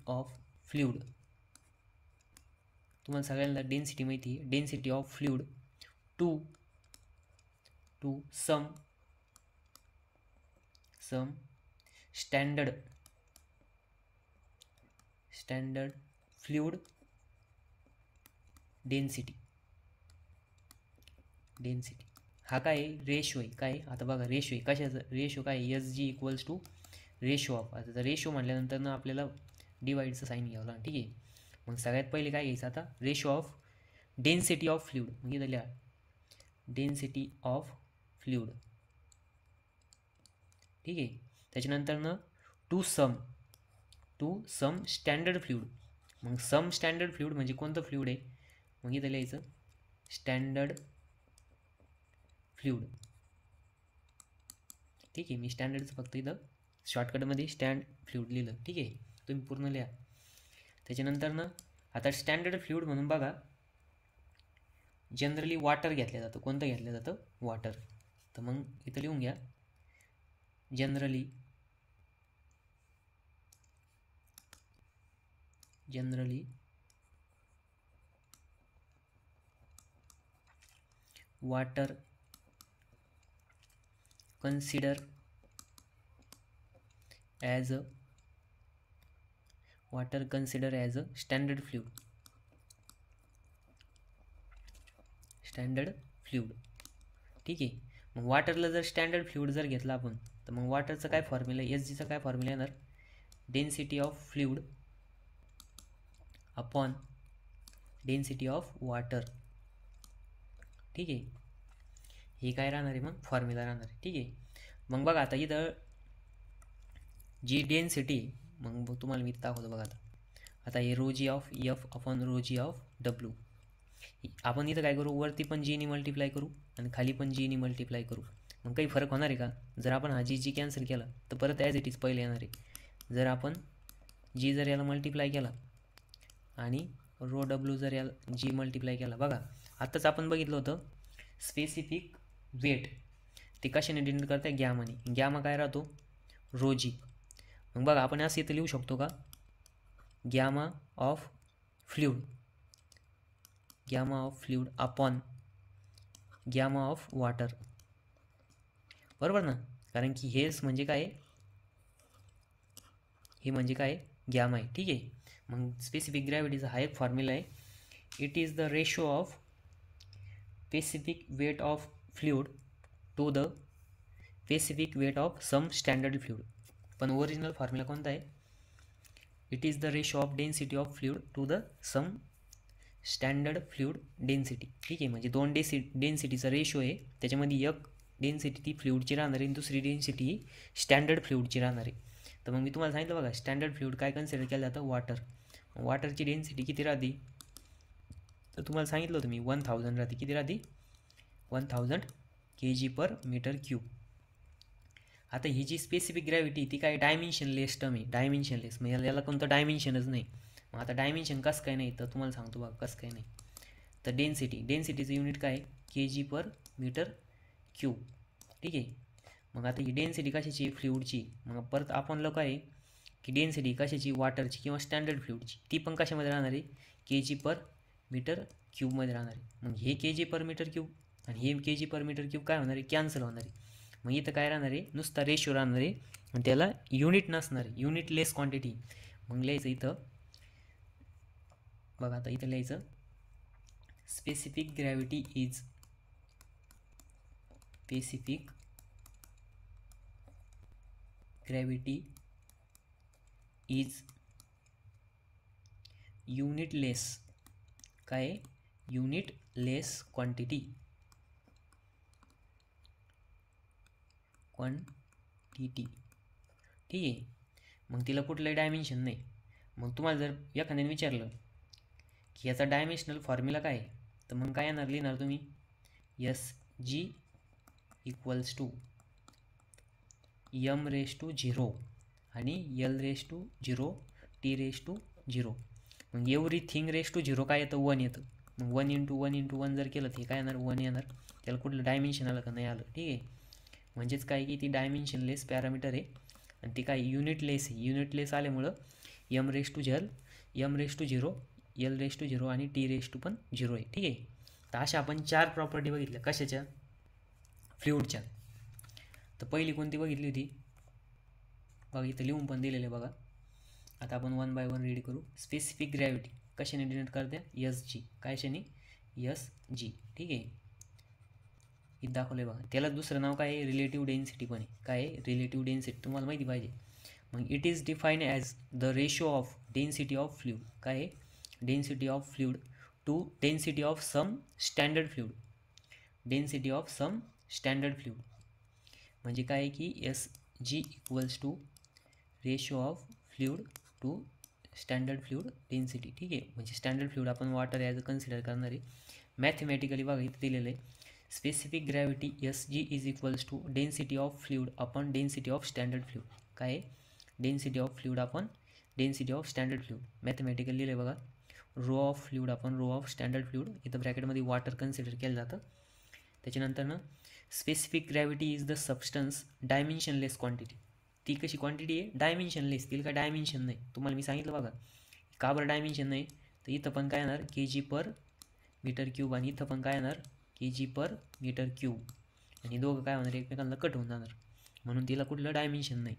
of fluid. तुम्हाला सगळ्यांना डेन्सिटी माहिती आहे, density of fluid to some standard fluid density. हा काय आहे, रेशो आहे. काय आता बघा रेशो आहे, कशाचं रेशो काय आहे, S G equals to ratio of. आता रेशो म्हटल्यानंतर ना आपल्याला डिवाईडचं साईन घ्यावं लागेल. ठीक आहे. मग सगळ्यात पहिले काय घ्यायचं आता, ratio of density of fluid. मग इथं लिहा डेन्सिटी ऑफ फ्लुइड. ठीक आहे. त्याच्यानंतर ना टू सम स्टँडर्ड फ्लुइड. मग सम स्टँडर्ड फ्लुइड म्हणजे कोणतं फ्लुइड आहे, मग इथं लिहायचं स्टँडर्ड फ्लुइड. ठीक आहे. मी स्टँडर्डचं फक्त इथं शॉर्टकटमध्ये स्टँड फ्लुइड लिहिलं. ठीक आहे. तुम्ही पूर्ण लिहा. त्याच्यानंतर ना आता स्टँडर्ड फ्लुइड म्हणून बघा जनरली वॉटर घेतलं जातं. कोणतं घेतलं जातं, वॉटर. तर मग इथं लिहून घ्या generally water considered as a standard fluid. ठीक आहे. मग वॉटरला जर स्टँडर्ड फ्लुइड जर घेतला आपण तर मग वॉटरचं काय फॉर्म्युला, एस जीचा काय फॉर्म्युला येणार, density of fluid upon density of water. ठीक आहे. हे काय राहणार आहे, मग फॉर्म्युला राहणार आहे. ठीक आहे. मग बघा आता इथं जी डेन्सिटी, मग तुम्हाला मी दाखवतो बघा आता हे rho G of F upon rho G of W. आपण इथं काय करू, वरती पण जीनी मल्टिप्लाय करू आणि खाली पण जीनी मल्टिप्लाय करू. मग काही फरक होणार आहे का, जर आपण हा जी कॅन्सल केला तर परत ॲज इट इज पहिले येणार आहे. जर आपण जी जर याला मल्टिप्लाय केला आणि रो डब्ल्यू जर याला जी मल्टिप्लाय केला, बघा आत्ताच आपण बघितलं होतं स्पेसिफिक वेट ते कशाने डिनोट करते, गॅमाने. गॅमा काय राहतो, रो जी. मग बघा आपण असं इथं लिहू शकतो का, gamma of fluid upon gamma of water. बरोबर ना, कारण की हेच म्हणजे काय, हे म्हणजे काय, गॅमा आहे. ठीक आहे. मग स्पेसिफिक ग्रॅव्हिटीचा हा एक फॉर्म्युला आहे. It is the ratio of specific weight of fluid to the specific weight of some standard fluid. पण ओरिजिनल फॉर्म्युला कोणता आहे, it is the ratio of density of fluid to the some standard fluid density. ठीक आहे. म्हणजे दोन डेन्सिटीचा रेशो आहे, त्याच्यामध्ये एक डेन्सिटी ती फ्लुइडची राहणार आहे आणि दुसरी डेन्सिटी ही स्टँडर्ड फ्लुइडची राहणार आहे. तर मग मी तुम्हाला सांगितलं बघा स्टँडर्ड फ्लुइड काय कन्सिडर केलं जातं, वॉटर. वॉटरची डेन्सिटी किती राहते, तर तुम्हाला सांगितलं होतं मी 1000 राहते. किती राहते, 1000 kg/m³. आता ही जी स्पेसिफिक ग्रॅव्हिटी ती काय डायमेन्शनलेस टर्म आहे, डायमेन्शनलेस म्हणजे याला कोणतं डायमेन्शनच नाही. मग आता डायमेन्शन कसं काय नाही, तर तुम्हाला सांगतो बघा कसं काय नाही. तर डेन्सिटीचं युनिट काय, kg/m³. ठीक आहे. मग आता ही डेन्सिटी कशाची, फ्लुइडची. मग परत आपण लोक आहे की डेन्सिटी कशाची, वॉटरची किंवा स्टँडर्ड फ्लुइडची, ती पण कशामध्ये राहणार आहे, kg/m³ मध्ये राहणार आहे. मग हे kg/m³ आणि हे kg/m³ काय होणार आहे, कॅन्सल होणार आहे. मग इथं काय राहणार आहे, नुसता रेशो राहणार आहे आणि त्याला युनिट नसणार आहे, युनिटलेस क्वांटिटी. मग लिहायचं इथं बघा, आता इथं लिहायचं स्पेसिफिक ग्रॅव्हिटी इज युनिटलेस. काय, युनिटलेस क्वांटिटी क्वांटिटी, ठीक आहे. मग तिला कुठलंही डायमेन्शन नाही. मग तुम्हाला जर एखाद्याने विचारलं की याचा डायमेन्शनल फॉर्म्युला काय आहे, तर मग काय येणार लिहिणार तुम्ही, SG इक्वल्स टू m⁻0 आणि L⁻0 T⁻0. मग एव्हरीथिंग ⁻0 काय येतं, 1 येतं. मग 1 × 1 × 1 जर केलं ते काय येणार, 1 येणार. त्याला कुठलं डायमेन्शन आलं का, नाही आलं, ठीक आहे. म्हणजेच काय की ती डायमेन्शनलेस पॅरामीटर आहे आणि ती काय युनिटलेस आहे. युनिटलेस आल्यामुळं m⁻0 L⁻0 आणि T⁻0 आहे, ठीक आहे. तर अशा आपण 4 प्रॉपर्टी बघितल्या कशाच्या, फ्लुइडच्या. तर पहिली कोणती बघितली होती बघा, इथं लिहून पण दिलेलं आहे बघा. आता आपण 1 बाय 1 रीड करू. स्पेसिफिक ग्रॅव्हिटी कशाने डिनोट करते, SG. कशाने, SG, ठीक आहे. इथं दाखवलं आहे बघा. त्याला दुसरं नाव काय आहे, रिलेटिव्ह डेन्सिटी पण आहे. काय आहे, रिलेटिव्ह डेन्सिटी, तुम्हाला माहिती पाहिजे. मग it is define as the ratio of density of fluid. काय आहे, density of fluid to density of some standard fluid. Density of some standard fluid म्हणजे काय आहे की SG equals to ratio of fluid to standard fluid density, ठीक आहे. म्हणजे स्टँडर्ड फ्लुइड आपण वॉटर ॲज अ कन्सिडर करणार आहे. मॅथमॅटिकली बघा इथं दिलेलं आहे, specific gravity SG is equals to density of fluid upon density of standard fluid. काय आहे, density of fluid upon density of standard fluid. Mathematically लिहिलं आहे बघा, rho of fluid upon rho of standard fluid. इथं ब्रॅकेटमध्ये वॉटर कन्सिडर केलं जातं. त्याच्यानंतर specific gravity is the substance dimensionless quantity. ती कशी क्वांटिटी आहे, डायमेन्शनलेस. तिला काय डायमेन्शन नाही. तुम्हाला मी सांगितलं बघा, का बरं डायमेन्शन नाही, तर इथं पण काय येणार kg/m³ आणि इथं पण काय येणार kg/m³. आणि दोघं काय होणार, एकमेकांना कट होऊन जाणार, म्हणून तिला कुठलं डायमेन्शन नाही.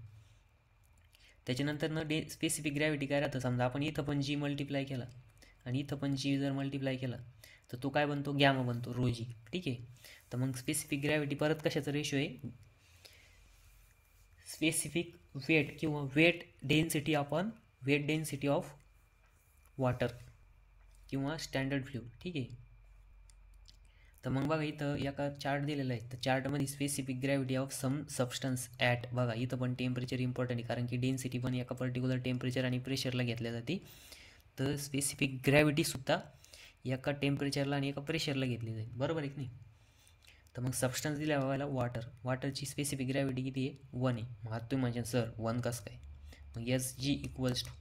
त्याच्यानंतर स्पेसिफिक ग्रॅव्हिटी काय राहतं, समजा आपण इथं पण G मल्टिप्लाय केला आणि इथं पण G जर मल्टिप्लाय केला तर तो काय बनतो, गॅमा बनतो, ρg, ठीक आहे. तर मग स्पेसिफिक ग्रॅव्हिटी परत कशाचा रेशो आहे, स्पेसिफिक वेट किंवा weight density upon weight density of water किंवा स्टँडर्ड फ्लुइड, ठीक आहे. तर मग बघा इथं एका चार्ट दिलेला आहे. तर चार्टमध्ये specific gravity of some substance at, बघा इथं पण टेम्परेचर इम्पॉर्टंट आहे, कारण की डेन्सिटी पण एका पर्टिक्युलर टेम्परेचर आणि प्रेशरला घेतल्या जाते. तर स्पेसिफिक ग्रॅव्हिटीसुद्धा एका टेम्परेचरला आणि एका प्रेशरला घेतली जाईल, बरोबर आहे की नाही. तर मग सबस्टन्स दिल्या बघायला वॉटरची स्पेसिफिक ग्रॅव्हिटी किती आहे, 1 आहे. मग आता तुम्ही म्हणजे सर 1 कसं काय, मग SG इक्वल्स टू,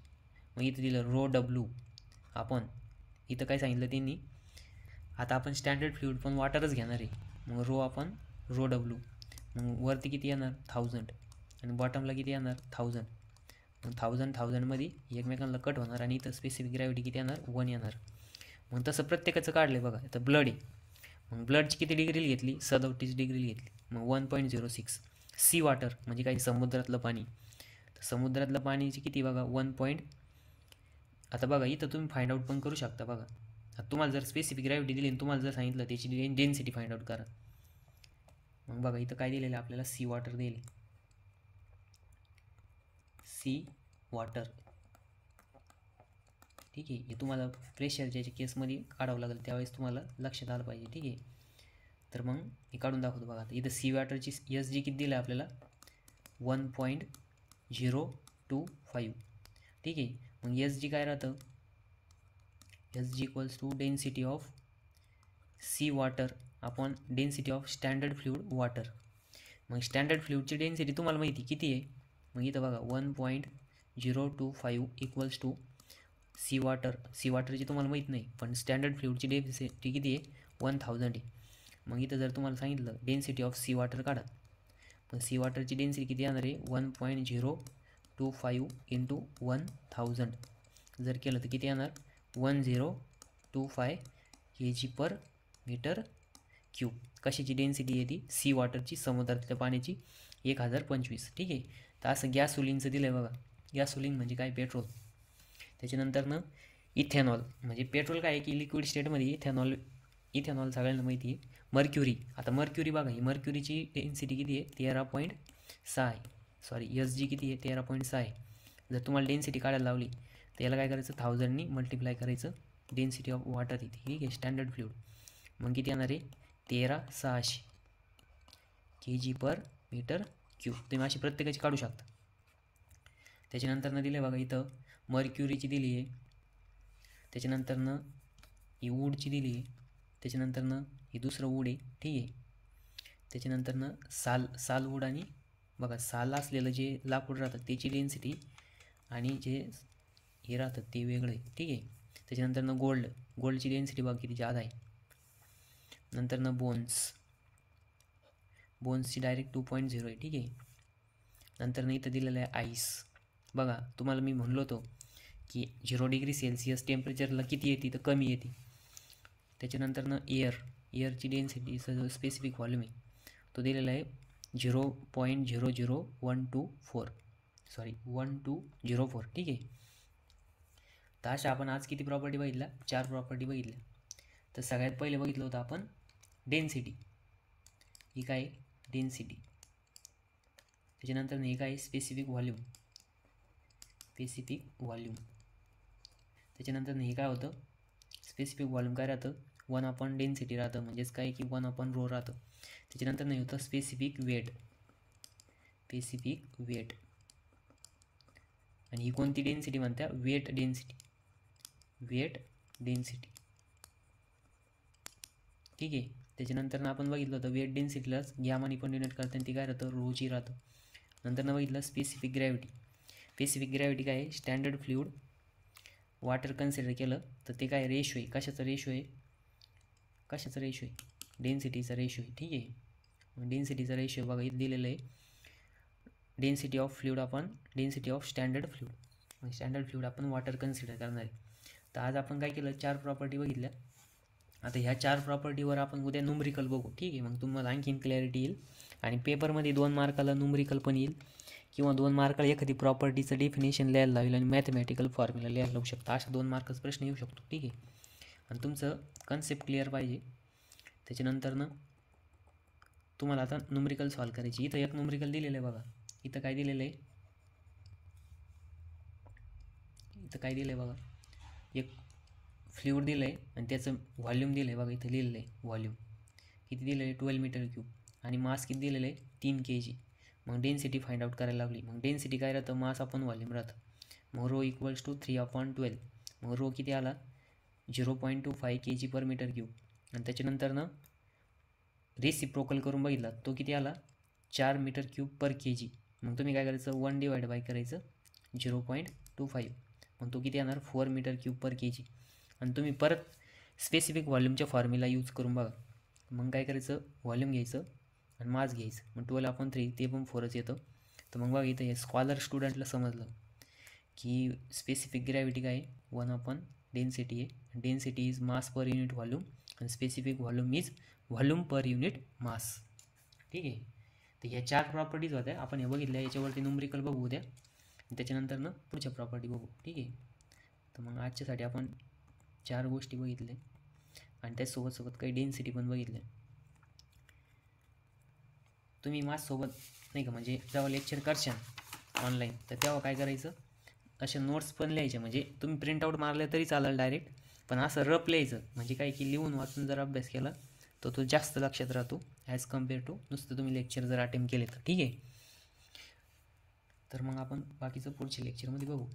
मग इथं दिलं ρW आपण, इथं काय सांगितलं त्यांनी, आता आपण स्टँडर्ड फ्लुइड पण वॉटरच घेणार आहे. मग आपण ρW, मग वरती किती येणार 1000 आणि बॉटमला किती येणार 1000. मग 1000मध्ये एकमेकांना कट होणार आणि इथं स्पेसिफिक ग्रॅव्हिटी किती येणार, 1 येणार. मग तसं प्रत्येकाचं काढलं बघा. आता ब्लड आहे, मग ब्लडची किती डिग्री घेतली, 37 डिग्री घेतली. मग 1.06. सी वॉटर म्हणजे काही समुद्रातलं पाणी, तर समुद्रातलं पाणीची किती बघा 1. आता बघा इथं तुम्ही फाइंड आउट पण करू शकता बघा. आता तुम्हाला जर स्पेसिफिक ग्रॅव्हिटी दिली आणि तुम्हाला जर सांगितलं त्याची डेन्सिटी फाइंड आउट करा, मग बघा इथं काय दिलेलं आहे आपल्याला, सी वॉटर दिले, सी वॉटर, ठीक आहे. हे तुम्हाला प्रेशरच्या केसमध्ये काढावं लागेल, त्यावेळेस तुम्हाला लक्षात आलं पाहिजे, ठीक आहे. तर मग हे काढून दाखवतो बघा. आता इथं सी वॉटरची SG किती दिलं आहे आपल्याला, 1.025, ठीक आहे. मग SG काय राहतं, SG equals to density of sea water upon density of standard fluid water. मग स्टँडर्ड फ्लुइडची डेन्सिटी तुम्हाला माहिती किती आहे, मग इथं बघा 1.025 इक्वल्स टू सी वॉटरची तुम्हाला माहीत नाही, पण स्टँडर्ड फ्लुइडची डेन्सिटी किती आहे, 1000 आहे. मग इथं जर तुम्हाला सांगितलं डेन्सिटी ऑफ सी वॉटर काढा, पण सी वॉटरची डेन्सिटी किती येणार आहे, 1.025 × 1000. जर केलं तर किती येणार, 1025 kg/m³. कशाची डेन्सिटी आहे ती, सी वॉटरची, समुद्रातल्या पाण्याची 1025, ठीक आहे. तर असं गॅसोलिनचं दिलं आहे बघा. गॅसोलिन म्हणजे काय, पेट्रोल. त्याच्यानंतर इथेनॉल म्हणजे पेट्रोल काय आहे की लिक्विड स्टेटमध्ये, इथेनॉल सगळ्यांना माहिती आहे. मर्क्युरी, आता मर्क्युरी बघा, ही मर्क्युरीची डेन्सिटी किती आहे, 13.6 आहे. सॉरी, SG किती आहे, 13.6 आहे. जर तुम्हाला डेन्सिटी काढायला लावली तर याला काय करायचं, 1000नी मल्टिप्लाय करायचं, डेन्सिटी ऑफ वॉटर इथे, ठीक आहे, स्टँडर्ड फ्लुइड. मग किती येणार आहे, 13600 kg/m³ क्यू, तुम्ही अशी प्रत्येकाची काढू शकता. त्याच्यानंतरनं दिलं आहे बघा इथं मर्क्युरीची दिली आहे, त्याच्यानंतरनं ही वूडची दिली आहे, त्याच्यानंतरनं ही दुसरं वूड आहे, ठीक आहे. त्याच्यानंतरनं सालवूड आणि बघा साल असलेलं जे लाकूड राहतं त्याची डेन्सिटी आणि जे हे राहतं ते वेगळं आहे, ठीक आहे. त्याच्यानंतरनं गोल्डची डेन्सिटी बघा किती जादा आहे. नंतरनं बोन्सची डायरेक्ट 2.0 आहे, ठीक आहे. नंतरनं इथं दिलेलं आहे आईस. बघा तुम्हाला मी म्हणलो होतो की 0 डिग्री सेल्सिअस टेम्परेचरला किती येते तर कमी येते. त्याच्यानंतरनं एअरची डेन्सिटी जो स्पेसिफिक व्हॉल्यूम आहे तो दिलेला आहे 0.00124, ठीक आहे. तर अशा आपण आज किती प्रॉपर्टी बघितल्या? 4 प्रॉपर्टी बघितल्या. तर सगळ्यात पहिले बघितलं होतं आपण डेन्सिटी. ही काय? डेन्सिटी. त्याच्यानंतर हे काय? Specific volume. त्याच्यानंतर हे काय होतं? स्पेसिफिक व्हॉल्यूम काय राहतं? 1/डेन्सिटी राहतं, म्हणजेच काय की 1/रो राहतं. त्याच्यानंतर नाही होतं स्पेसिफिक वेट. आणि ही कोणती डेन्सिटी म्हणत्या? वेट डेन्सिटी, ठीक आहे. त्याच्यानंतर आपण बघितलं होतं वेट डेन्सिटीलाच गॅमानी पण डिनोट करताना ती काय राहतं? रोची राहतं. नंतर बघितलं स्पेसिफिक ग्रॅव्हिटी काय आहे? स्टँडर्ड फ्लुइड वाटर कन्सिडर केलं तर ते काय रेशो आहे? कशाचा रेशो आहे? डेन्सिटीचा रेशो आहे, ठीक आहे. मग डेन्सिटीचा रेशो बघा इथं दिलेलं आहे डेन्सिटी ऑफ स्टँडर्ड फ्लुइड आपण वॉटर कन्सिडर करणार आहे. तर आज आपण काय केलं? 4 प्रॉपर्टी बघितल्या. आता ह्या 4 प्रॉपर्टीवर आपण उद्या न्यूमरिकल बघू, ठीक आहे. मग तुम्हाला आणखीन क्लॅरिटी येईल आणि पेपरमध्ये 2 मार्काला न्यूमरिकल पण येईल किंवा 2 मार्काला एखादी प्रॉपर्टीचं डेफिनेशन लिहायला लावेल आणि मॅथमॅटिकल फॉर्म्युला लिहायला लावू शकता. अशा 2 मार्काचा प्रश्न येऊ शकतो, ठीक आहे. आणि तुमचं कन्सेप्ट क्लिअर पाहिजे. त्याच्यानंतरनं तुम्हाला आता न्यूमरिकल सॉल्व करायची. इथं एक न्यूमरिकल दिलेलं आहे बघा. इथं काय दिलेलं आहे? बघा एक फ्लुइड दिलं आहे आणि त्याचं व्हॉल्यूम दिलं आहे बघा. इथं लिहिलेलं आहे व्हॉल्यूम किती दिलं आहे? 12 मीटर क्यूब. आणि मास किती दिलेलं आहे? 3 kg. मग डेन्सिटी फाइंड आउट करायला लागली. मग डेन्सिटी काय राहतं? मास आपण व्हॉल्यूम राहतं. मग रो इक्वल्स टू 3/12. मग रो किती आला? 0.25 kg/m³. आणि त्याच्यानंतरनं रेसिप्रोकल करून बघितला तो किती आला? 4 m³/kg. मग तुम्ही काय करायचं? 1/बाय करायचं 0.25. मग तो किती येणार? 4 m³/kg. आणि तुम्ही परत स्पेसिफिक व्हॉल्यूमच्या फॉर्म्युला यूज करून बघा. मग काय करायचं? व्हॉल्यूम घ्यायचं आणि मास घ्यायचं. मग 12/3 ते पण 4च येतं. तर मग बघा इथं हे स्कॉलर स्टुडंटला समजलं की स्पेसिफिक ग्रॅव्हिटी काय आहे? 1/डेन्सिटी आहे. Density is mass per unit volume आणि specific volume is volume per unit mass, ठीक आहे. तर ह्या 4 प्रॉपर्टीज होत्या आपण हे बघितल्या. याच्यावरती न्यूमरिकल बघू उद्या आणि त्याच्यानंतरनं पुढच्या प्रॉपर्टी बघू, ठीक आहे. तर मग आजच्यासाठी आपण 4 गोष्टी बघितल्या आणि त्यासोबत काही डेन्सिटी पण बघितल्या. तुम्ही माझ्यासोबत नाही का म्हणजे जेव्हा लेक्चर करशाल ऑनलाईन तर तेव्हा काय करायचं? अशा नोट्स पण लिहायच्या. म्हणजे तुम्ही प्रिंटआउट मारले तरी चालेल डायरेक्ट, पण असं रफ लिहायचं. म्हणजे काय की लिहून वाचून जर अभ्यास केला तर तो जास्त लक्षात राहतो ॲज कम्पेअर टू नुसतं तुम्ही लेक्चर जर अटेम्प्ट केले तर, ठीक आहे. तर मग आपण बाकीचं पुढच्या लेक्चरमध्ये बघू.